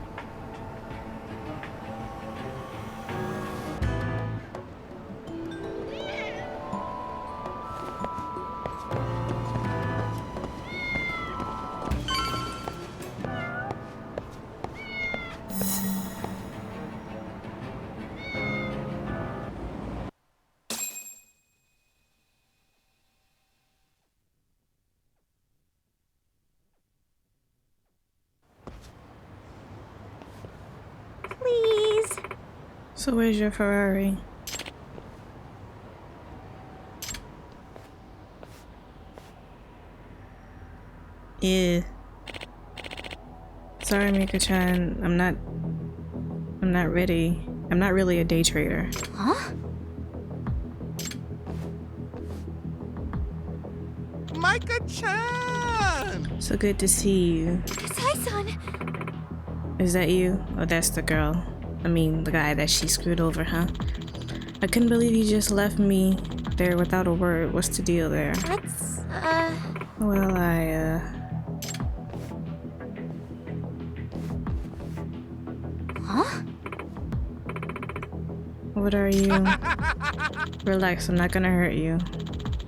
S4: Please.
S1: So where's your Ferrari? Yeah. Sorry, Mika-chan. I'm not ready. I'm not really a day trader.
S4: Huh?
S5: Micah-chan!
S1: So good to see you.
S4: Sai-san.
S1: Is that you? Oh, that's the girl. I mean, the guy that she screwed over, huh? I couldn't believe you just left me there without a word. What's the deal there?
S3: Let's,
S1: Well,
S3: Huh?
S1: What are you? Relax, I'm not gonna hurt you.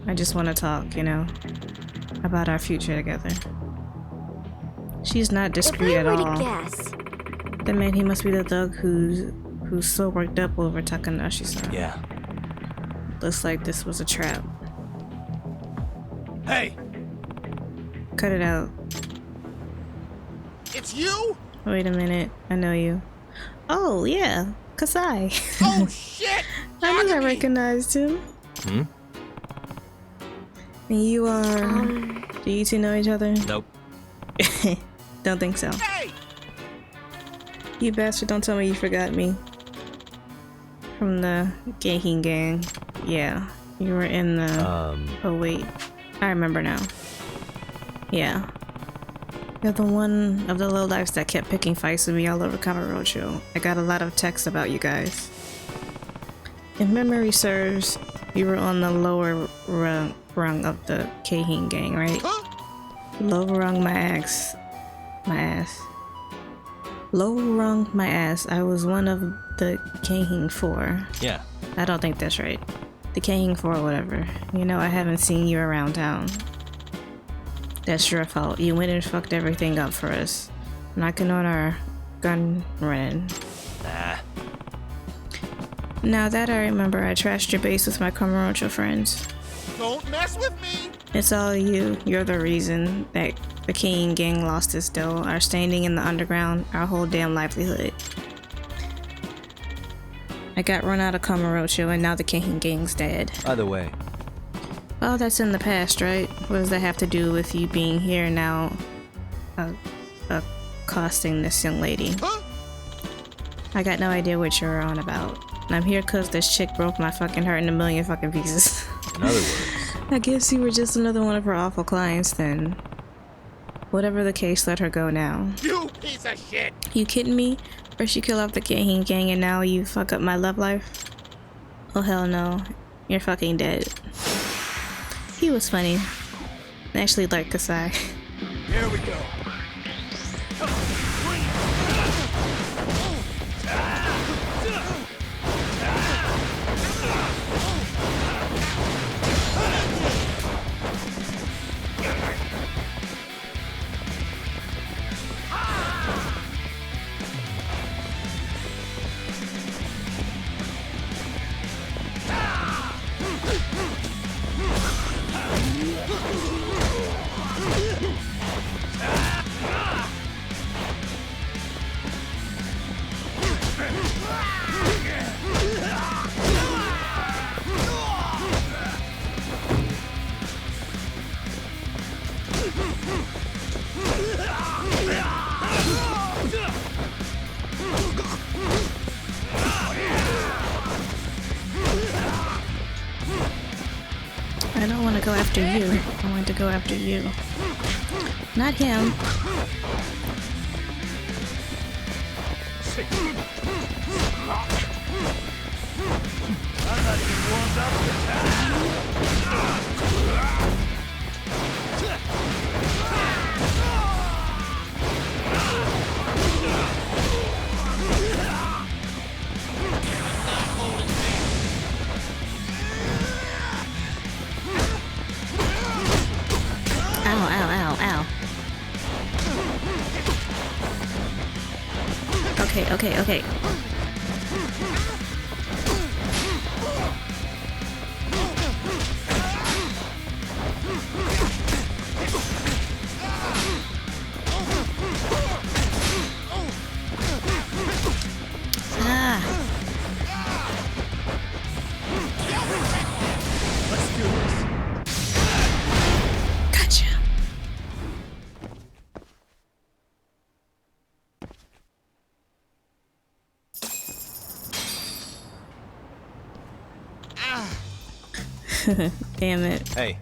S1: I just want to talk, you know, about our future together. She's not
S3: If
S1: discreet
S3: I
S1: at
S3: were
S1: all.
S3: to guess,
S1: That man, he must be the thug who's so worked up over Takanashi-san.
S2: Yeah.
S1: Looks like this was a trap.
S5: Hey,
S1: Cut it out.
S5: it's you?
S1: Wait a minute, I know you. Oh, yeah, Kasai.
S5: Oh shit!
S1: I knew I
S5: Yagami!
S1: recognized him.
S2: Hmm?
S1: And you are... Do you two know each other?
S2: Nope.
S1: Don't think so.
S5: Hey!
S1: You bastard, don't tell me you forgot me. From the Geihin gang. Yeah, you were in the... Oh wait, I remember now. Yeah. You're the one of the lowlifes that kept picking fights with me all over Kamurocho. I got a lot of texts about you guys. If memory serves, you were on the lower rung of the Geihin gang, right?
S5: Huh?
S1: Low rung my ass. Low rung my ass. I was one of the Geihin 4.
S2: Yeah.
S1: I don't think that's right. The Geihin 4 or whatever. You know, I haven't seen you around town. That's your fault. You went and fucked everything up for us. Knocking on our gun run.
S2: Nah.
S1: Now that I remember, I trashed your base with my Kamurocho friends.
S5: Don't mess with me!
S1: It's all you. You're the reason that the Geihin gang lost its dough, our standing in the underground, our whole damn livelihood. I got run out of Kamurocho and now the Geihin gang's dead.
S2: Either way,
S1: Well, that's in the past, right? What does that have to do with you being here now, accosting this young lady?
S5: Huh?
S1: I got no idea what you're on about. And I'm here cause this chick broke my fucking heart in a million fucking pieces.
S2: in other words,
S1: I guess you were just another one of her awful clients then. Whatever the case, let her go now.
S5: You piece of shit!
S1: You kidding me? First you kill off the Geihin gang and now you fuck up my love life? Oh hell no. You're fucking dead. He was funny. I actually like Kasai.
S5: Here we go.
S1: I don't want to go after you. I want to go after you. Not him. Ow, ow, ow, ow. Okay, okay, okay. Ah.
S5: Let's do this.
S1: Gotcha. Damn it.
S2: hey,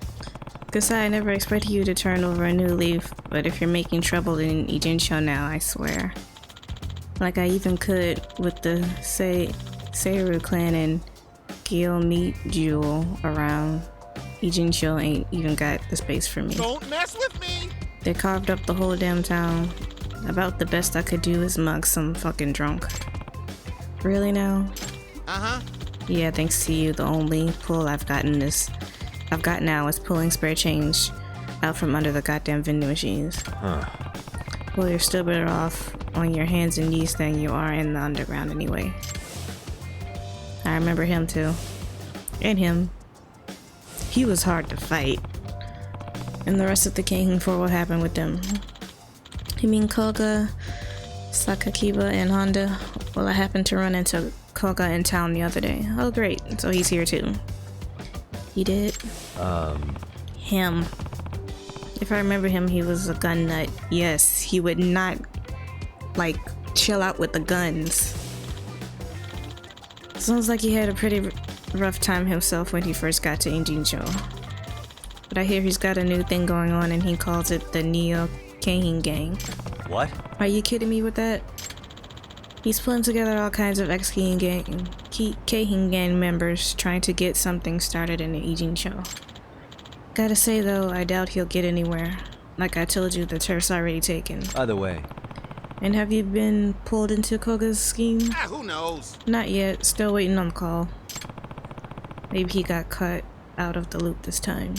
S1: Kasai, I never expected you to turn over a new leaf, but if you're making trouble in Ijincho now, I swear. Like I even could with the Seiru clan and scale meat jewel around. Ijincho ain't even got the space for me.
S5: Don't mess with me!
S1: They carved up the whole damn town. About the best I could do is mug some fucking drunk. Really now?
S5: Uh-huh.
S1: Yeah, thanks to you, the only pull I've gotten now is pulling spare change out from under the goddamn vending machines.
S2: Huh.
S1: Well, you're still better off on your hands and knees than you are in the underground anyway. I remember him too. And him. He was hard to fight. And the rest of the King 4, what happened with them? You mean Koga, Sakakiba, and Honda? Well, I happened to run into Koga in town the other day. Oh great, so he's here too. He did? Him. If I remember him, he was a gun nut. Yes, he would not, like, chill out with the guns. Sounds like he had a pretty rough time himself when he first got to Injincho. But I hear he's got a new thing going on and he calls it the Neo Keihin Gang.
S2: What?
S1: Are you kidding me with that? He's pulling together all kinds of ex-Keihin Gang members trying to get something started in the Ijincho. Gotta say though, I doubt he'll get anywhere. Like I told you, the turf's already taken.
S2: Either way.
S1: And have you been pulled into Koga's scheme?
S5: Ah, who knows?
S1: Not yet, still waiting on the call. Maybe he got cut out of the loop this time.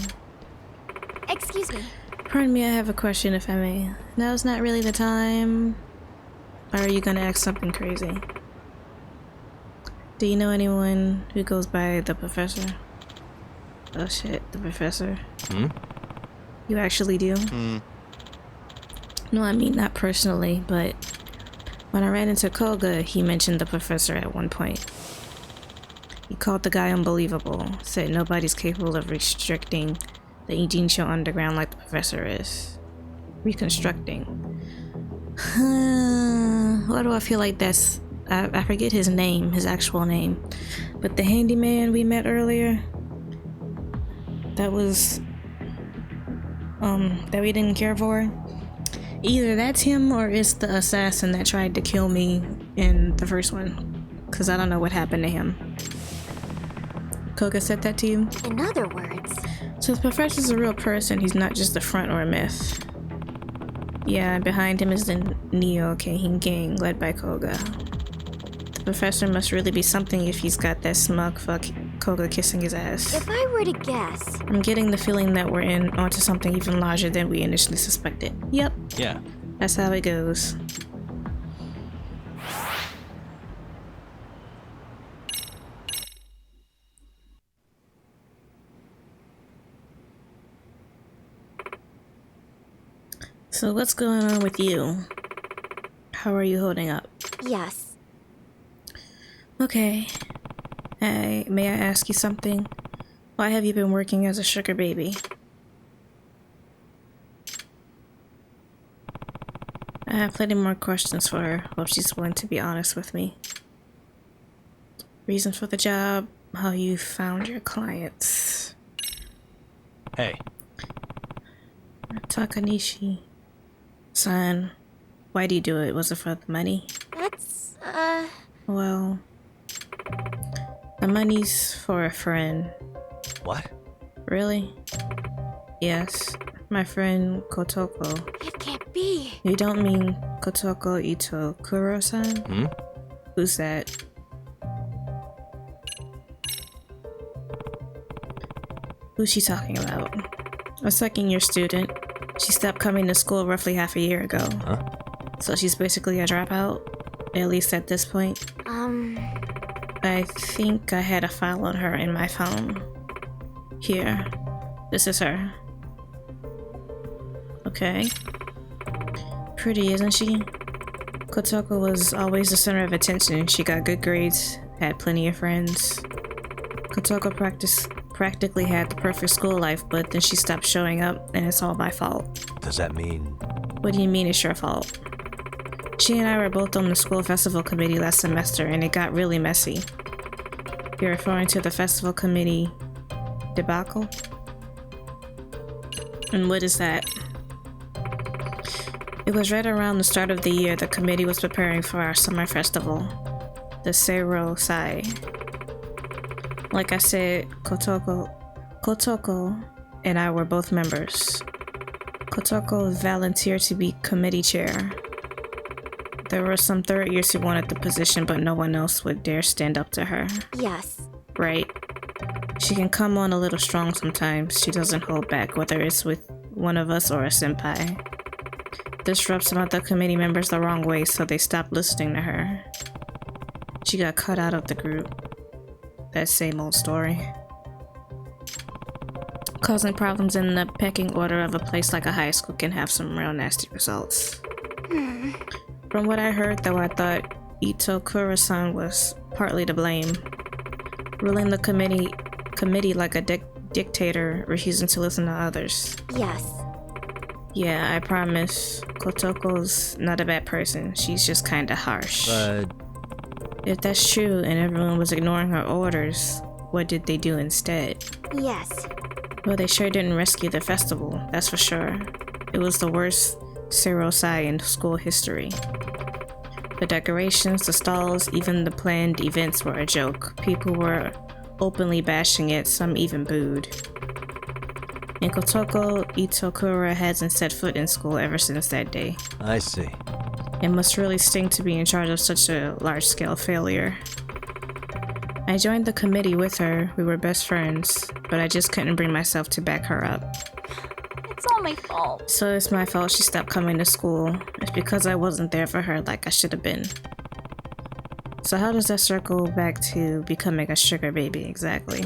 S4: Excuse me.
S1: Pardon me, I have a question if I may. Now's not really the time. Or are you gonna ask something crazy? Do you know anyone who goes by the professor? Oh shit, the professor. You actually do? No, I mean not personally, but when I ran into Koga, he mentioned the professor at one point. He called the guy unbelievable, said nobody's capable of restricting the Ijincho underground like the professor is. Reconstructing. Why do I feel like that's... I forget his name, his actual name. But the handyman we met earlier... That was... that we didn't care for. Either that's him or it's the assassin that tried to kill me in the first one. Because I don't know what happened to him. Koga said that to you?
S3: In other words,
S1: So the professor's a real person, he's not just a front or a myth. Yeah, and behind him is the Neo Keihin Gang led by Koga. The professor must really be something if he's got that smug fuck Koga kissing his ass.
S3: if I were to guess,
S1: I'm getting the feeling that we're in onto something even larger than we initially suspected. Yep,
S2: Yeah.
S1: that's how it goes. So what's going on with you? How are you holding up?
S3: yes.
S1: Okay. May I ask you something? Why have you been working as a sugar baby? I have plenty more questions for her. Hope she's willing to be honest with me. Reason for the job, how you found your clients.
S2: Hey.
S1: Takanishi. Son, why do you do it? Was it for the money?
S3: That's,
S1: Well, the money's for a friend.
S2: What?
S1: Really? Yes, my friend Kotoko.
S3: it can't be.
S1: You don't mean Kotoko Ito Kuro-san? Who's that? Who's she talking about? A second-year student. She stopped coming to school roughly half a year ago.
S2: Huh?
S1: So she's basically a dropout? At least at this point. I think I had a file on her in my phone. Here. This is her. Okay. Pretty, isn't she? Kotoko was always the center of attention. She got good grades, had plenty of friends. Kotoko practically had the perfect school life, but then she stopped showing up, and it's all my fault.
S2: Does that mean...
S1: What do you mean it's your fault? She and I were both on the school festival committee last semester, and it got really messy. You're referring to the festival committee debacle? And what is that? It was right around the start of the year the committee was preparing for our summer festival, the Seiro Sai. Like I said, Kotoko and I were both members. Kotoko volunteered to be committee chair. There were some third years who wanted the position, but no one else would dare stand up to her.
S3: Yes.
S1: Right. She can come on a little strong sometimes. She doesn't hold back, whether it's with one of us or a senpai. This rubs some of the committee members the wrong way, so they stopped listening to her. She got cut out of the group. That same old story. Causing problems in the pecking order of a place like a high school can have some real nasty results. From what I heard, though, I thought Itokura-san was partly to blame. Ruling the committee like a dictator, refusing to listen to others.
S3: Yes.
S1: Yeah, I promise. Kotoko's not a bad person. She's just kinda harsh.
S2: But
S1: If that's true and everyone was ignoring her orders, what did they do instead?
S3: Yes.
S1: Well, they sure didn't rescue the festival, that's for sure. It was the worst Seirosai in school history. The decorations, the stalls, even the planned events were a joke. People were openly bashing it, some even booed. In Kotoko, Itokura hasn't set foot in school ever since that day.
S2: I see.
S1: It must really sting to be in charge of such a large-scale failure. I joined the committee with her, we were best friends, but I just couldn't bring myself to back her up.
S4: It's all my fault.
S1: So it's my fault she stopped coming to school. It's because I wasn't there for her like I should have been. So how does that circle back to becoming a sugar baby exactly?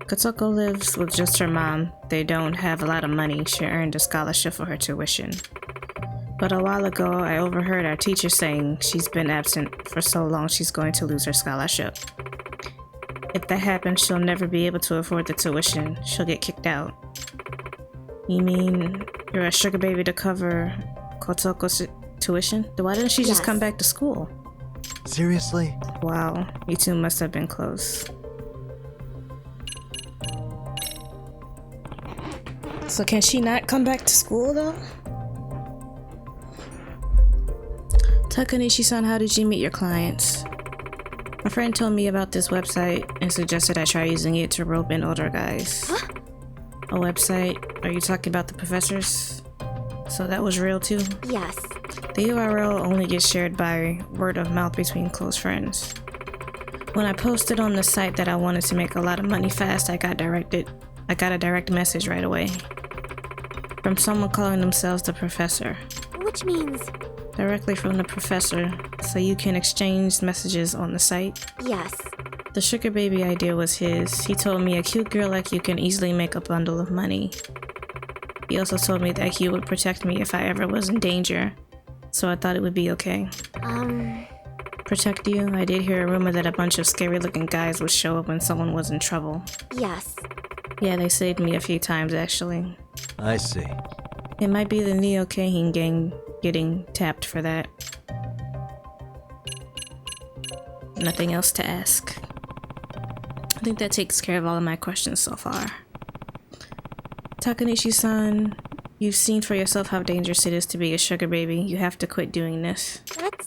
S1: Kotoko lives with just her mom. They don't have a lot of money. She earned a scholarship for her tuition. But a while ago, I overheard our teacher saying she's been absent for so long she's going to lose her scholarship. If that happens, she'll never be able to afford the tuition. She'll get kicked out. You mean you're a sugar baby to cover Kotoko's tuition? Why didn't she just
S3: Yes.
S1: come back to school?
S2: Seriously?
S1: Wow, you two must have been close. So can she not come back to school though? Takanishi-san, how did you meet your clients? My friend told me about this website and suggested I try using it to rope in older guys.
S3: Huh?
S1: A website? Are you talking about the professors? So that was real too?
S3: Yes.
S1: The URL only gets shared by word of mouth between close friends. When I posted on the site that I wanted to make a lot of money fast, I got a direct message right away. From someone calling themselves the professor.
S3: Which means
S1: Directly from the professor, so you can exchange messages on the site.
S3: yes.
S1: The sugar baby idea was his. He told me a cute girl like you can easily make a bundle of money. He also told me that he would protect me if I ever was in danger, so I thought it would be okay. Protect you? I did hear a rumor that a bunch of scary looking guys would show up when someone was in trouble.
S3: Yes.
S1: Yeah, they saved me a few times actually.
S2: I see.
S1: It might be the Neo Kahin gang getting tapped for that. Nothing else to ask. I think that takes care of all of my questions so far. Takanishi-san, you've seen for yourself how dangerous it is to be a sugar baby. You have to quit doing this.
S3: That's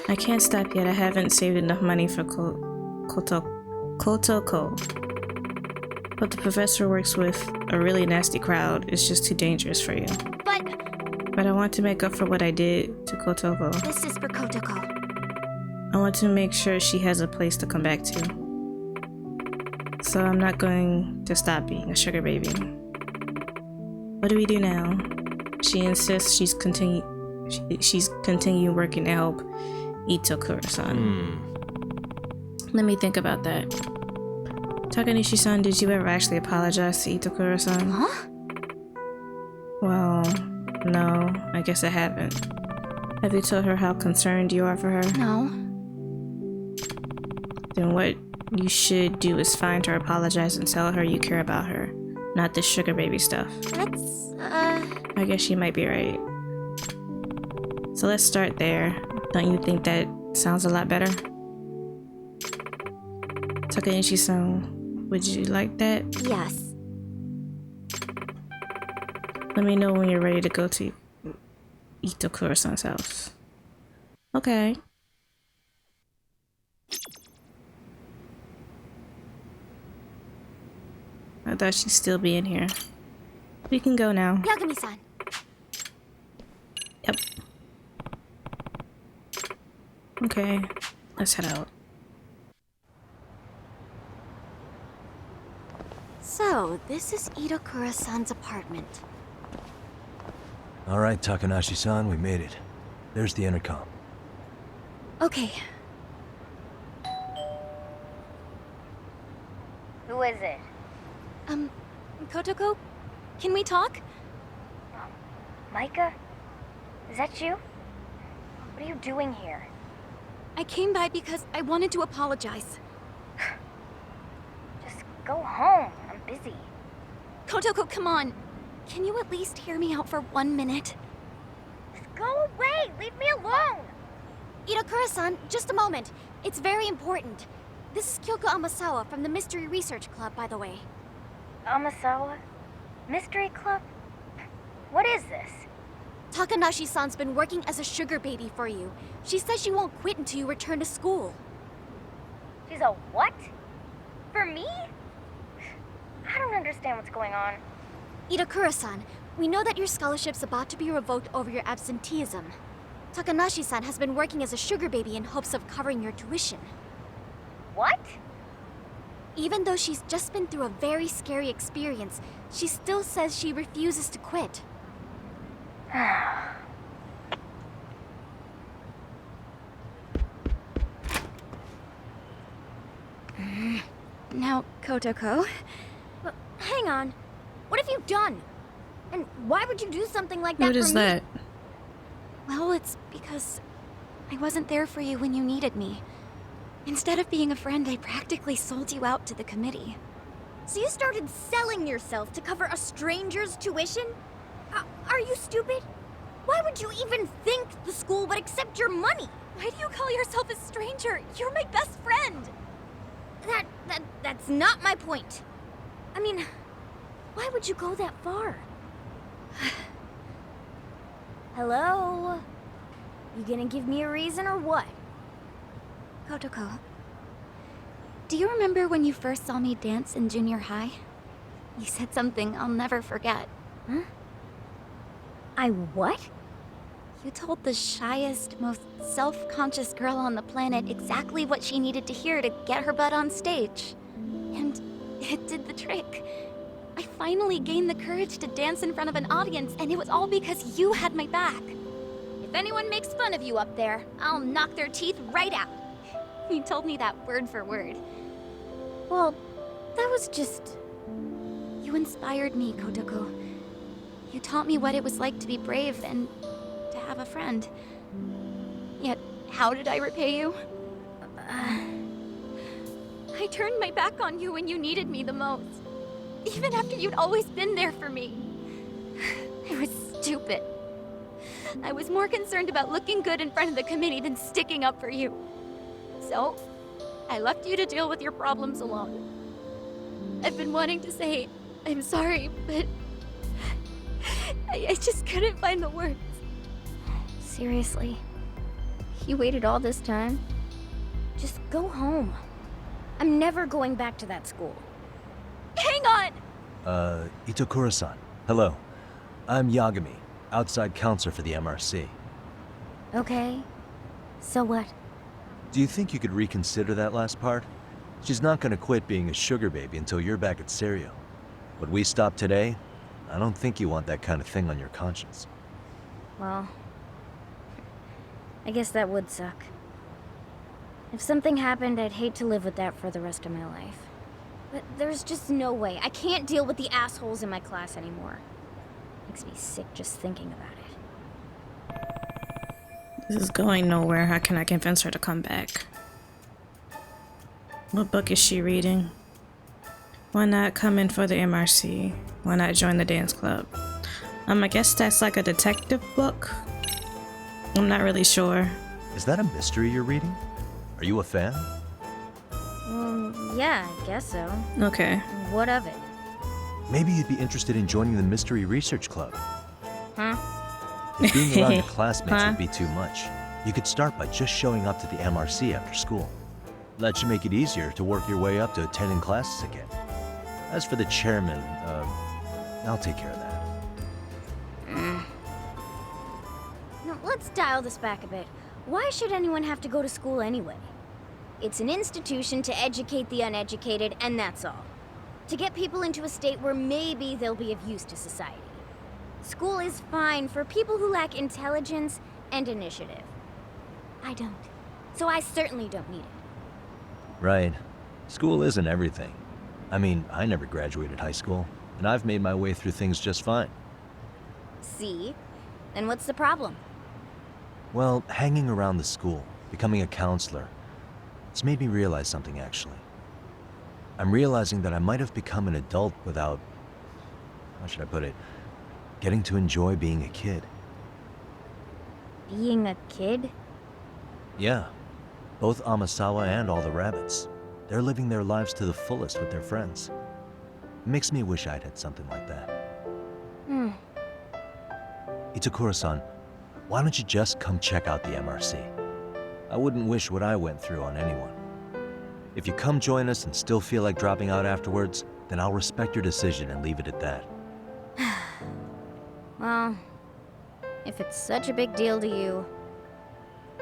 S1: I can't stop yet. I haven't saved enough money for Kotoko. But the professor works with a really nasty crowd. It's just too dangerous for you. But I want to make up for what I did to Kotoko.
S3: this is for Kotoko.
S1: I want to make sure she has a place to come back to. So I'm not going to stop being a sugar baby. What do we do now? She insists she's continue working to help Itokura-san. Let me think about that. Takanishi-san, did you ever actually apologize to Itokura-san?
S3: Huh?
S1: Well, no, I guess I haven't. Have you told her how concerned you are for her?
S3: No.
S1: Then what you should do is find her, apologize, and tell her you care about her. Not this sugar baby stuff.
S3: That's
S1: I guess she might be right. So let's start there. Don't you think that sounds a lot better? Takanishi-san, would you like that?
S3: yes.
S1: Let me know when you're ready to go to Itokura-san's house. Okay. I thought she'd still be in here. We can go now.
S3: Yagami-san.
S1: Yep. Okay, let's head out.
S3: So, this is Itakura-san's apartment.
S2: All right, Takanashi-san, we made it. There's the intercom.
S3: Okay.
S4: Who is it?
S3: Kotoko? Can we talk?
S4: Micah? Is that you? What are you doing here?
S3: I came by because I wanted to apologize.
S4: Just go home. I'm busy.
S3: Kotoko, come on. Can you at least hear me out for 1 minute?
S4: Just go away. Leave me alone.
S3: Itakura-san, just a moment. It's very important. This is Kyoko Amasawa from the Mystery Research Club, by the way.
S4: Amasawa? Mystery Club? What is this?
S3: Takanashi-san's been working as a sugar baby for you. She says she won't quit until you return to school.
S4: She's a what? For me? I don't understand what's going on.
S3: Itakura-san, we know that your scholarship's about to be revoked over your absenteeism. Takanashi-san has been working as a sugar baby in hopes of covering your tuition.
S4: What?
S3: Even though she's just been through a very scary experience, she still says she refuses to quit. Now, Kotoko...
S6: But hang on. What have you done? And why would you do something like that
S1: What
S6: for
S1: is
S6: me?
S1: that?
S3: Well, it's because I wasn't there for you when you needed me. Instead of being a friend, I practically sold you out to the committee.
S6: So you started selling yourself to cover a stranger's tuition? Are you stupid? Why would you even think the school would accept your money?
S3: Why do you call yourself a stranger? You're my best friend!
S6: That's not my point. I mean, why would you go that far? Hello? You gonna give me a reason or what?
S3: Kotoko, do you remember when you first saw me dance in junior high? You said something I'll never forget.
S6: Huh? I what?
S3: You told the shyest, most self-conscious girl on the planet exactly what she needed to hear to get her butt on stage. And it did the trick. I finally gained the courage to dance in front of an audience, and it was all because you had my back.
S6: If anyone makes fun of you up there, I'll knock their teeth right out.
S3: You told me that word for word.
S6: Well, that was just...
S3: You inspired me, Kotoko. You taught me what it was like to be brave and to have a friend. Yet, how did I repay you? I turned my back on you when you needed me the most. Even after you'd always been there for me. I was stupid. I was more concerned about looking good in front of the committee than sticking up for you. So, I left you to deal with your problems alone. I've been wanting to say I'm sorry, but I just couldn't find the words.
S6: Seriously? You waited all this time? Just go home. I'm never going back to that school.
S3: Hang on!
S2: Itokura-san. Hello. I'm Yagami, outside counselor for the MRC.
S6: Okay. So what?
S2: Do you think you could reconsider that last part? She's not gonna quit being a sugar baby until you're back at Serio. Would we stop today? I don't think you want that kind of thing on your conscience.
S6: Well, I guess that would suck. If something happened, I'd hate to live with that for the rest of my life. But there's just no way. I can't deal with the assholes in my class anymore. Makes me sick just thinking about it.
S1: This is going nowhere. How can I convince her to come back? What book is she reading? Why not come in for the MRC? Why not join the dance club? I guess that's like a detective book? I'm not really sure.
S2: Is that a mystery you're reading? Are you a fan?
S6: Yeah, I guess so.
S1: Okay.
S6: What of it?
S2: Maybe you'd be interested in joining the Mystery Research Club.
S6: Huh?
S2: If being around your classmates
S1: Huh?
S2: would be too much, you could start by just showing up to the MRC after school. That should make it easier to work your way up to attending classes again. As for the chairman, I'll take care of that.
S6: Now, let's dial this back a bit. Why should anyone have to go to school anyway? It's an institution to educate the uneducated, and that's all. To get people into a state where maybe they'll be of use to society. School is fine for people who lack intelligence and initiative. I don't. So I certainly don't need it.
S2: Right. School isn't everything. I mean, I never graduated high school, and I've made my way through things just fine.
S6: See? Then what's the problem?
S2: Well, hanging around the school, becoming a counselor, it's made me realize something, actually. I'm realizing that I might have become an adult without, how should I put it, getting to enjoy being a kid.
S6: Being a kid?
S2: Yeah. Both Amasawa and all the rabbits. They're living their lives to the fullest with their friends. It makes me wish I'd had something like that. Itakura-san, why don't you just come check out the MRC? I wouldn't wish what I went through on anyone. If you come join us and still feel like dropping out afterwards, then I'll respect your decision and leave it at that.
S6: Well, if it's such a big deal to you,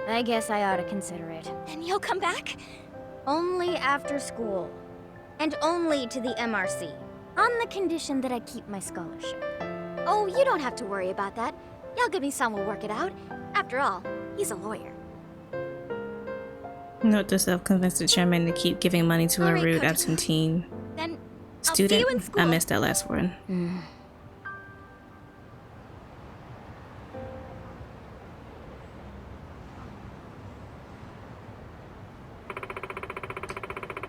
S6: I guess I ought to consider it.
S3: And you'll come back?
S6: Only after school. And only to the MRC. On the condition that I keep my scholarship.
S3: Oh, you don't have to worry about that. Yagami-san will work it out. After all, he's a lawyer.
S1: Note to self, convince the chairman to keep giving money to a
S3: Alright,
S1: rude
S3: Kotoko.
S1: absentee
S3: Then
S1: student.
S3: I'll see you in school.
S1: I missed that last one.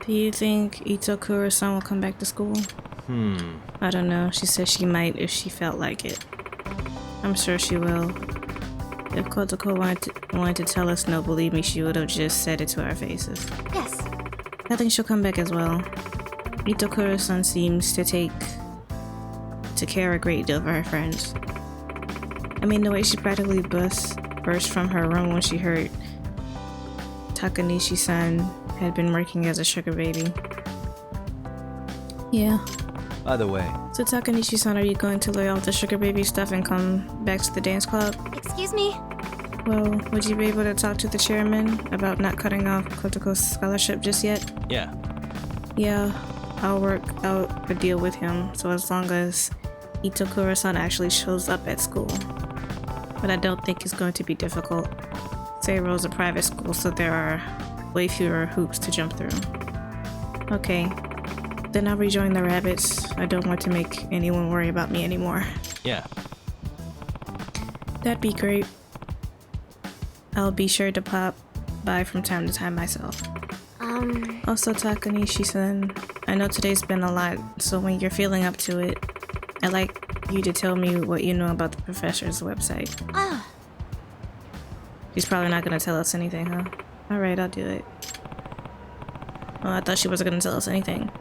S1: Do you think Itokura-san will come back to school? I don't know. She said she might if she felt like it. I'm sure she will. If Kotoko wanted to tell us no, believe me, she would have just said it to our faces.
S3: Yes.
S1: I think she'll come back as well. Itokura-san seems to care a great deal for her friends. I mean, the way she practically burst from her room when she heard Takanishi-san had been working as a sugar baby. Yeah.
S2: By the way,
S1: So Takanishi-san, are you going to lay off the sugar baby stuff and come back to the dance club?
S3: Excuse me?
S1: Well, would you be able to talk to the chairman about not cutting off Kotoko's scholarship just yet?
S2: yeah,
S1: Yeah, I'll work out a deal with him, so as long as Itokura-san actually shows up at school. But I don't think it's going to be difficult. Seiro's a private school, so there are way fewer hoops to jump through. Okay, then I'll rejoin the rabbits. I don't want to make anyone worry about me anymore.
S2: yeah.
S1: That'd be great. I'll be sure to pop by from time to time myself. Also, Takanishi-san, I know today's been a lot, so when you're feeling up to it, I'd like you to tell me what you know about the professor's website.
S3: Ah,
S1: She's probably not gonna tell us anything, huh? Alright, I'll do it. Well, I thought she wasn't gonna tell us anything.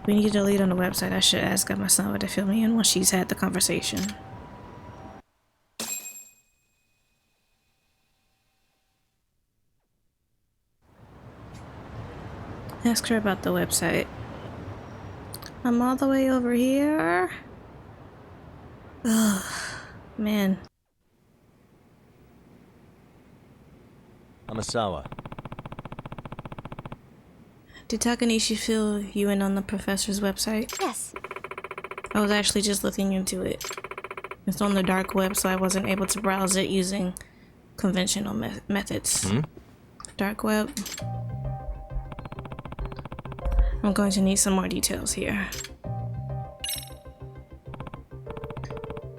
S1: We need a lead on the website. I should ask Amasawa to fill me in once she's had the conversation. Ask her about the website. I'm all the way over here. Ugh, man.
S2: Amasawa.
S1: Did Takanishi fill you in on the professor's website?
S3: yes.
S1: I was actually just looking into it. It's on the dark web, so I wasn't able to browse it using conventional methods. Dark web. I'm going to need some more details here.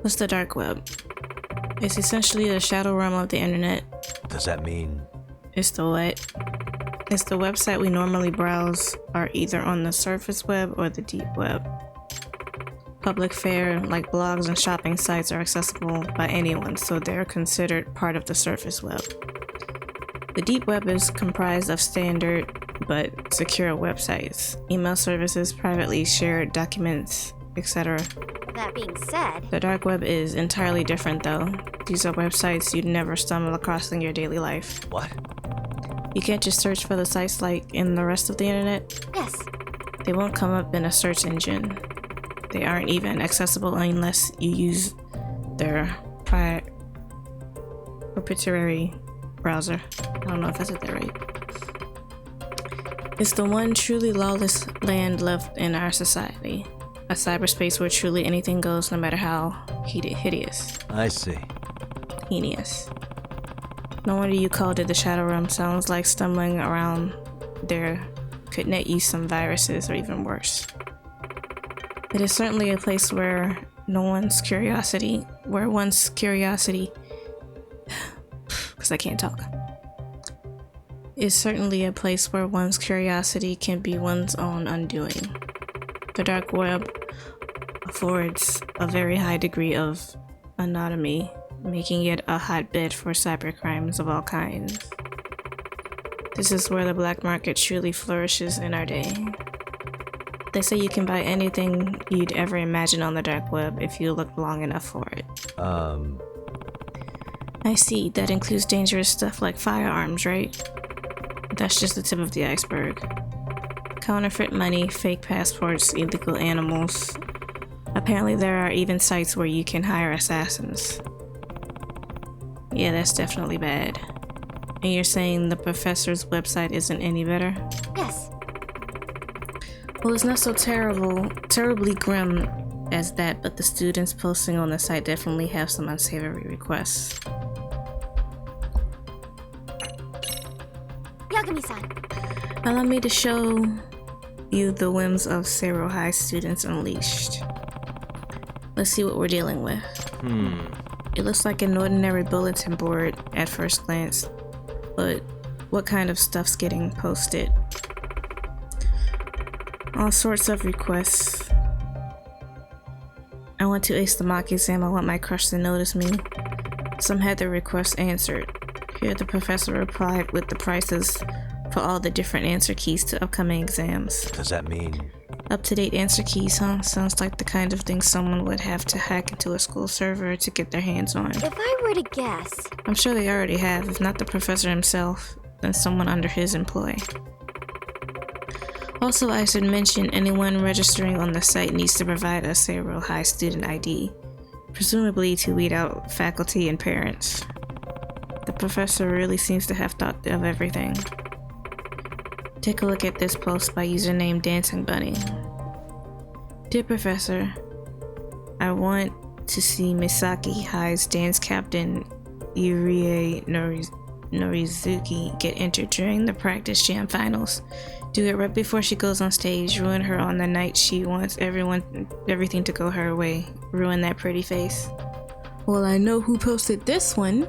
S1: What's the dark web? It's essentially the shadow realm of the internet.
S2: Does that mean...
S1: It's the what? It's the website we normally browse are either on the surface web or the deep web. Public fare, like blogs and shopping sites, are accessible by anyone, so they're considered part of the surface web. The deep web is comprised of standard but secure websites, email services, privately shared documents, etc.
S3: That being said,
S1: The dark web is entirely different though. These are websites you'd never stumble across in your daily life.
S2: What?
S1: You can't just search for the sites like in the rest of the internet.
S3: yes.
S1: They won't come up in a search engine. They aren't even accessible unless you use their proprietary browser. I don't know if I said that right. It's the one truly lawless land left in our society. A cyberspace where truly anything goes, no matter how hideous.
S2: I see.
S1: Heinous. No wonder you called it the Shadow Realm. Sounds like stumbling around there could net you some viruses or even worse. It is certainly a place where one's curiosity, because I can't talk. Is certainly a place where one's curiosity can be one's own undoing. The dark web affords a very high degree of anonymity, making it a hotbed for cybercrimes of all kinds. This is where the black market truly flourishes in our day. They say you can buy anything you'd ever imagine on the dark web if you look long enough for it. I see, that includes dangerous stuff like firearms, right? That's just the tip of the iceberg. Counterfeit money, fake passports, illegal animals. Apparently there are even sites where you can hire assassins. Yeah, that's definitely bad. And you're saying the professor's website isn't any better?
S6: Yes.
S1: Well, it's not so terribly grim as that, but the students posting on the site definitely have some unsavory requests.
S6: Yagami-san.
S1: Allow me to show you the whims of Sero High students unleashed. Let's see what we're dealing with. It looks like an ordinary bulletin board at first glance, but what kind of stuff's getting posted? All sorts of requests. I want to ace the mock exam. I want my crush to notice me. Some had their requests answered. Here the professor replied with the prices for all the different answer keys to upcoming exams.
S2: Does that mean...
S1: Up-to-date answer keys, huh? Sounds like the kind of thing someone would have to hack into a school server to get their hands on.
S6: If I were to guess...
S1: I'm sure they already have, if not the professor himself, then someone under his employ. Also, I should mention anyone registering on the site needs to provide a Sero High student ID, presumably to weed out faculty and parents. The professor really seems to have thought of everything. Take a look at this post by username Dancing Bunny. Dear Professor, I want to see Misaki High's dance captain Yurie Norizuki get entered during the practice jam finals. Do it right before she goes on stage. Ruin her on the night she wants everything to go her way. Ruin that pretty face. Well, I know who posted this one.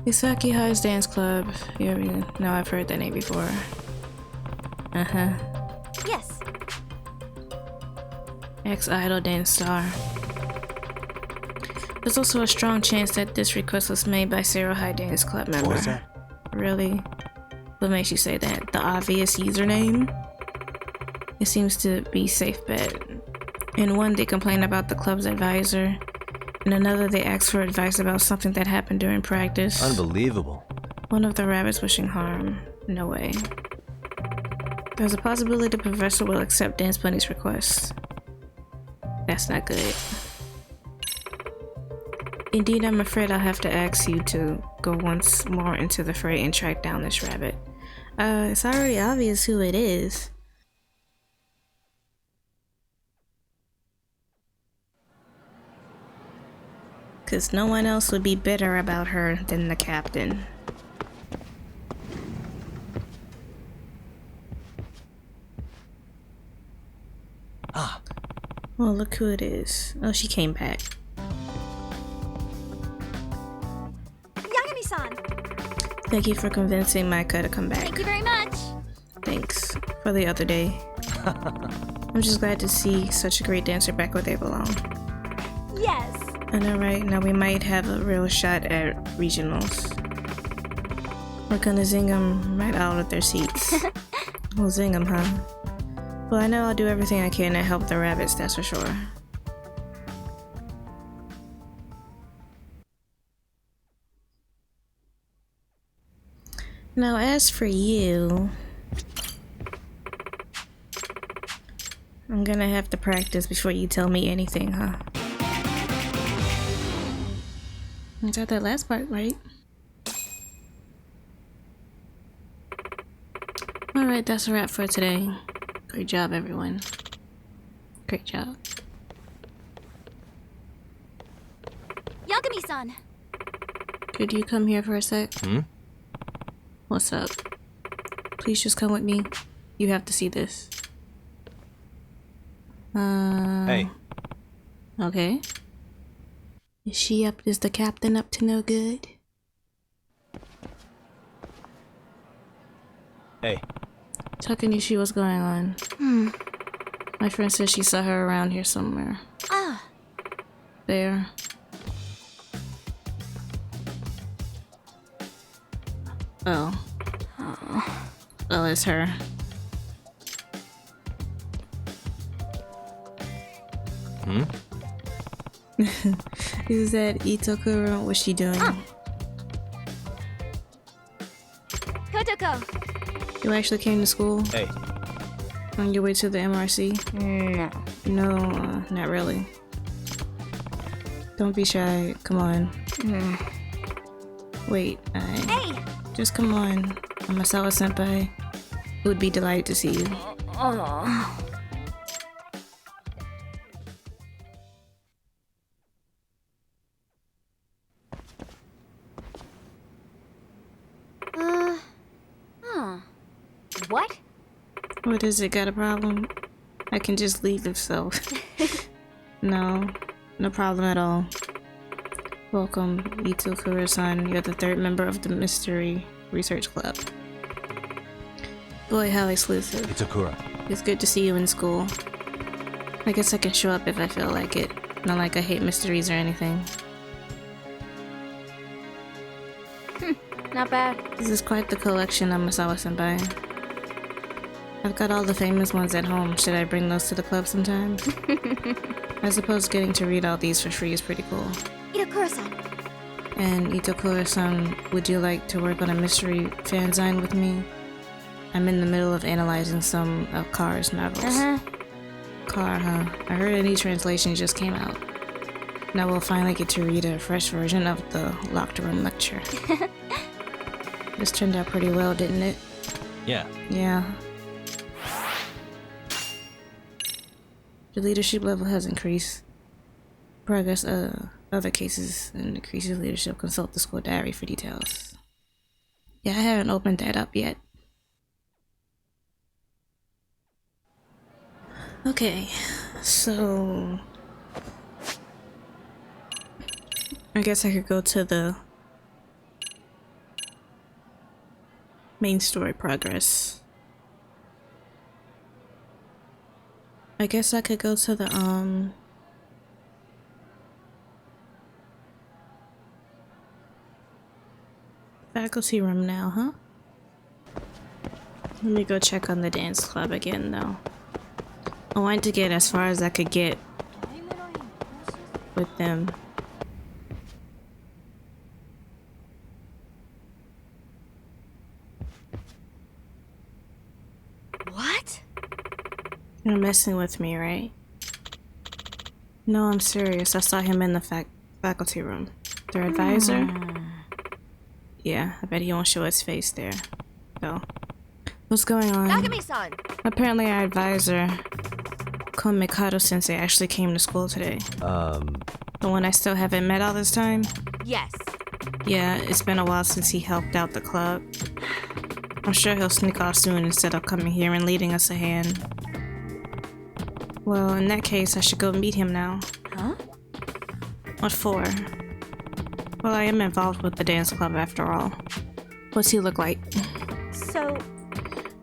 S1: Misaki High's Dance Club. Yeah, no, I've heard that name before.
S6: Yes.
S1: Ex-idol dance star. There's also a strong chance that this request was made by Sero High Dance Club member.
S2: What was that?
S1: Really? What makes you say that? The obvious username? It seems to be safe bet. In one, they complain about the club's advisor. In another, they ask for advice about something that happened during practice.
S2: Unbelievable.
S1: One of the rabbits wishing harm. No way. There's a possibility the professor will accept Dance Bunny's request. That's not good. Indeed, I'm afraid I'll have to ask you to go once more into the fray and track down this rabbit. It's already obvious who it is. Cause no one else would be bitter about her than the captain.
S2: Ah.
S1: Oh, look who it is. Oh, she came back.
S3: Yagami-san!
S1: Thank you for convincing Micah to come back.
S3: Thank you very much!
S1: Thanks for the other day. I'm just glad to see such a great dancer back where they belong.
S3: Yes!
S1: I know, right? Now we might have a real shot at regionals. We're gonna zing them right out of their seats. We'll zing them, huh? Well, I know I'll do everything I can to help the rabbits, that's for sure. Now, as for you... I'm gonna have to practice before you tell me anything, huh? I got that last part right. Alright, that's a wrap for today. Great job, everyone. Great job.
S3: Yagami-san!
S1: Could you come here for a sec?
S2: Hmm?
S1: What's up? Please just come with me. You have to see this.
S2: Hey.
S1: Okay. Is the captain up to no good?
S2: Hey.
S1: Takanishi, what's going on? My friend says she saw her around here somewhere.
S3: Ah,
S1: There. Oh. Oh, it's her.
S2: Hmm?
S1: Is that Itokuro? What's she doing?
S3: Kotoko!
S1: You actually came to school?
S2: Hey.
S1: On your way to the MRC?
S6: No.
S1: No, not really. Don't be shy. Come on. Wait,
S3: Hey!
S1: just come on. Amasawa senpai would be delighted to see you.
S6: Oh.
S3: What?
S1: What is it? Got a problem? I can just leave if so. No, no problem at all. Welcome, Itokuro-san. You're the third member of the Mystery Research Club. Boy, how exclusive.
S2: Itakura.
S1: It's good to see you in school. I guess I can show up if I feel like it. Not like I hate mysteries or anything.
S6: Not bad.
S1: This is quite the collection, Amasawa-senpai. I've got all the famous ones at home. Should I bring those to the club sometime? I suppose getting to read all these for free is pretty cool.
S3: Itokuro-san.
S1: And Itokuro-san, would you like to work on a mystery fanzine with me? I'm in the middle of analyzing some of Carr's novels. Carr, huh? I heard a new translation just came out. Now we'll finally get to read a fresh version of the Locked Room Lecture. This turned out pretty well, didn't it?
S2: Yeah.
S1: Yeah. The leadership level has increased. Progress other cases and increases leadership. Consult the school diary for details. Yeah, I haven't opened that up yet. Okay, so I guess I could go to the main story progress. I guess I could go to the faculty room now, huh? Let me go check on the dance club again though. I wanted to get as far as I could get with them.
S3: What?
S1: You're messing with me, right? No, I'm serious. I saw him in the faculty room. Their advisor? Yeah, I bet he won't show his face there. So, what's going on?
S3: Yagami-san!
S1: Apparently our advisor, Komikado-sensei, actually came to school today. The one I still haven't met all this time?
S3: Yes.
S1: Yeah, it's been a while since he helped out the club. I'm sure he'll sneak off soon instead of coming here and leading us a hand. Well, in that case, I should go meet him now.
S3: Huh?
S1: What for? Well, I am involved with the dance club after all. What's he look like?
S3: So,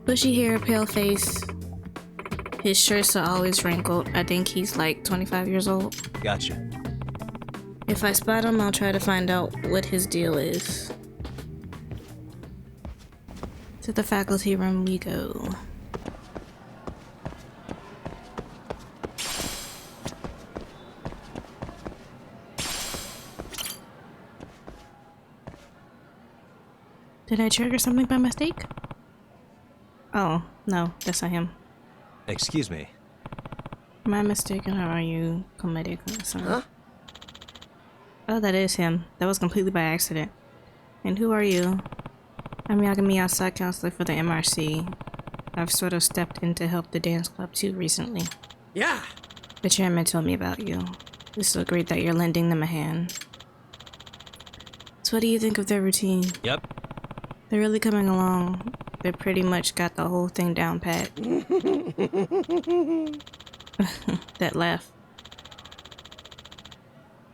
S1: Bushy hair, pale face. His shirts are always wrinkled. I think he's like 25 years old.
S2: Gotcha.
S1: If I spot him, I'll try to find out what his deal is. To the faculty room we go. Did I trigger something by mistake? Oh, no, that's not him.
S2: Excuse me.
S1: Am I mistaken or are you comedic? Huh? Oh, that is him. That was completely by accident. And who are you? I'm Yagami, outside counselor for the MRC. I've sort of stepped in to help the dance club too recently.
S7: Yeah.
S1: The chairman told me about you. It's so great that you're lending them a hand. So what do you think of their routine?
S7: Yep.
S1: They're really coming along. They pretty much got the whole thing down pat. That laugh.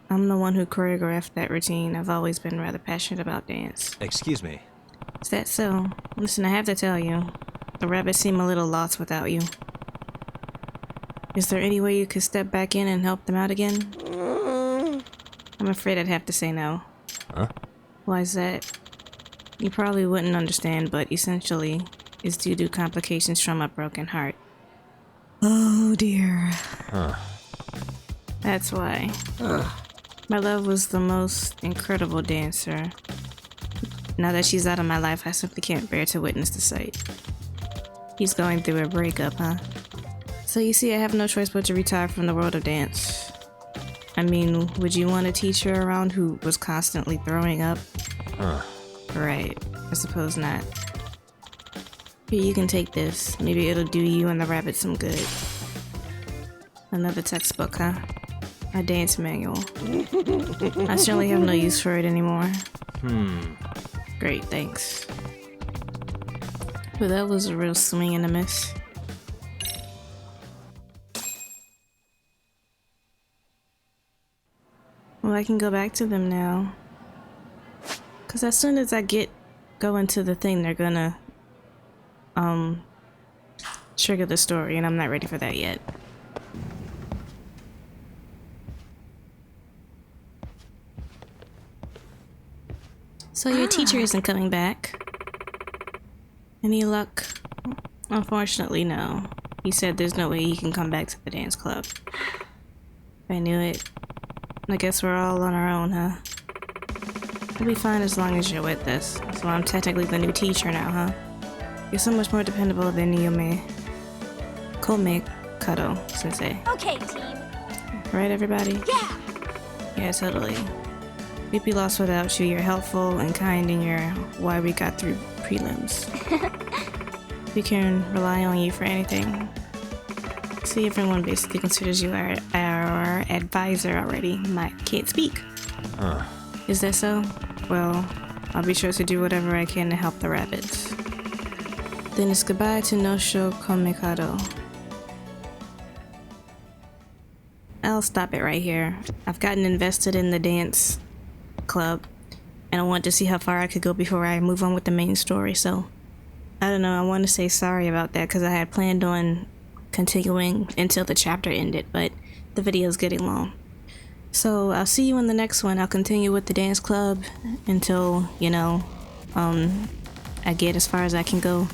S1: I'm the one who choreographed that routine. I've always been rather passionate about dance.
S2: Excuse me.
S1: Is that so? Listen, I have to tell you. The rabbits seem a little lost without you. Is there any way you could step back in and help them out again? I'm afraid I'd have to say no.
S2: Huh?
S1: Why is that? You probably wouldn't understand, but essentially, it's due to complications from a broken heart. Oh dear.
S2: Huh.
S1: That's why. My love was the most incredible dancer. Now that she's out of my life, I simply can't bear to witness the sight. He's going through a breakup, huh? So you see, I have no choice but to retire from the world of dance. I mean, would you want a teacher around who was constantly throwing up?
S2: Huh.
S1: Right, I suppose not. Here, you can take this. Maybe it'll do you and the rabbit some good. Another textbook, huh? A dance manual. I certainly have no use for it anymore. Great, thanks. But that was a real swing and a miss. Well, I can go back to them now. Cause as soon as I go into the thing, they're gonna trigger the story, and I'm not ready for that yet. So your teacher isn't coming back. Any luck? Unfortunately, no. He said there's no way he can come back to the dance club. I knew it. I guess we're all on our own, huh? We'll be fine as long as you're with us. So I'm technically the new teacher now, huh? You're so much more dependable than Kome Kato sensei.
S3: Okay, team.
S1: Right, everybody?
S3: Yeah.
S1: Yeah, totally. We'd be lost without you. You're helpful and kind, and you're why we got through prelims. We can rely on you for anything. See, everyone basically considers you our advisor already. Can't speak.
S2: Huh.
S1: Is that so? Well, I'll be sure to do whatever I can to help the rabbits. Then it's goodbye to Nosho Komikado. I'll stop it right here. I've gotten invested in the dance club, and I want to see how far I could go before I move on with the main story, so I don't know, I want to say sorry about that because I had planned on continuing until the chapter ended, but the video's getting long. So I'll see you in the next one. I'll continue with the dance club until, I get as far as I can go,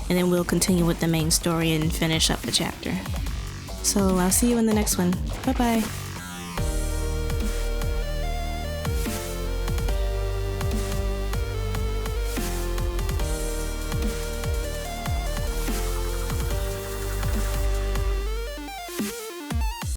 S1: and then we'll continue with the main story and finish up the chapter. So I'll see you in the next one. Bye bye.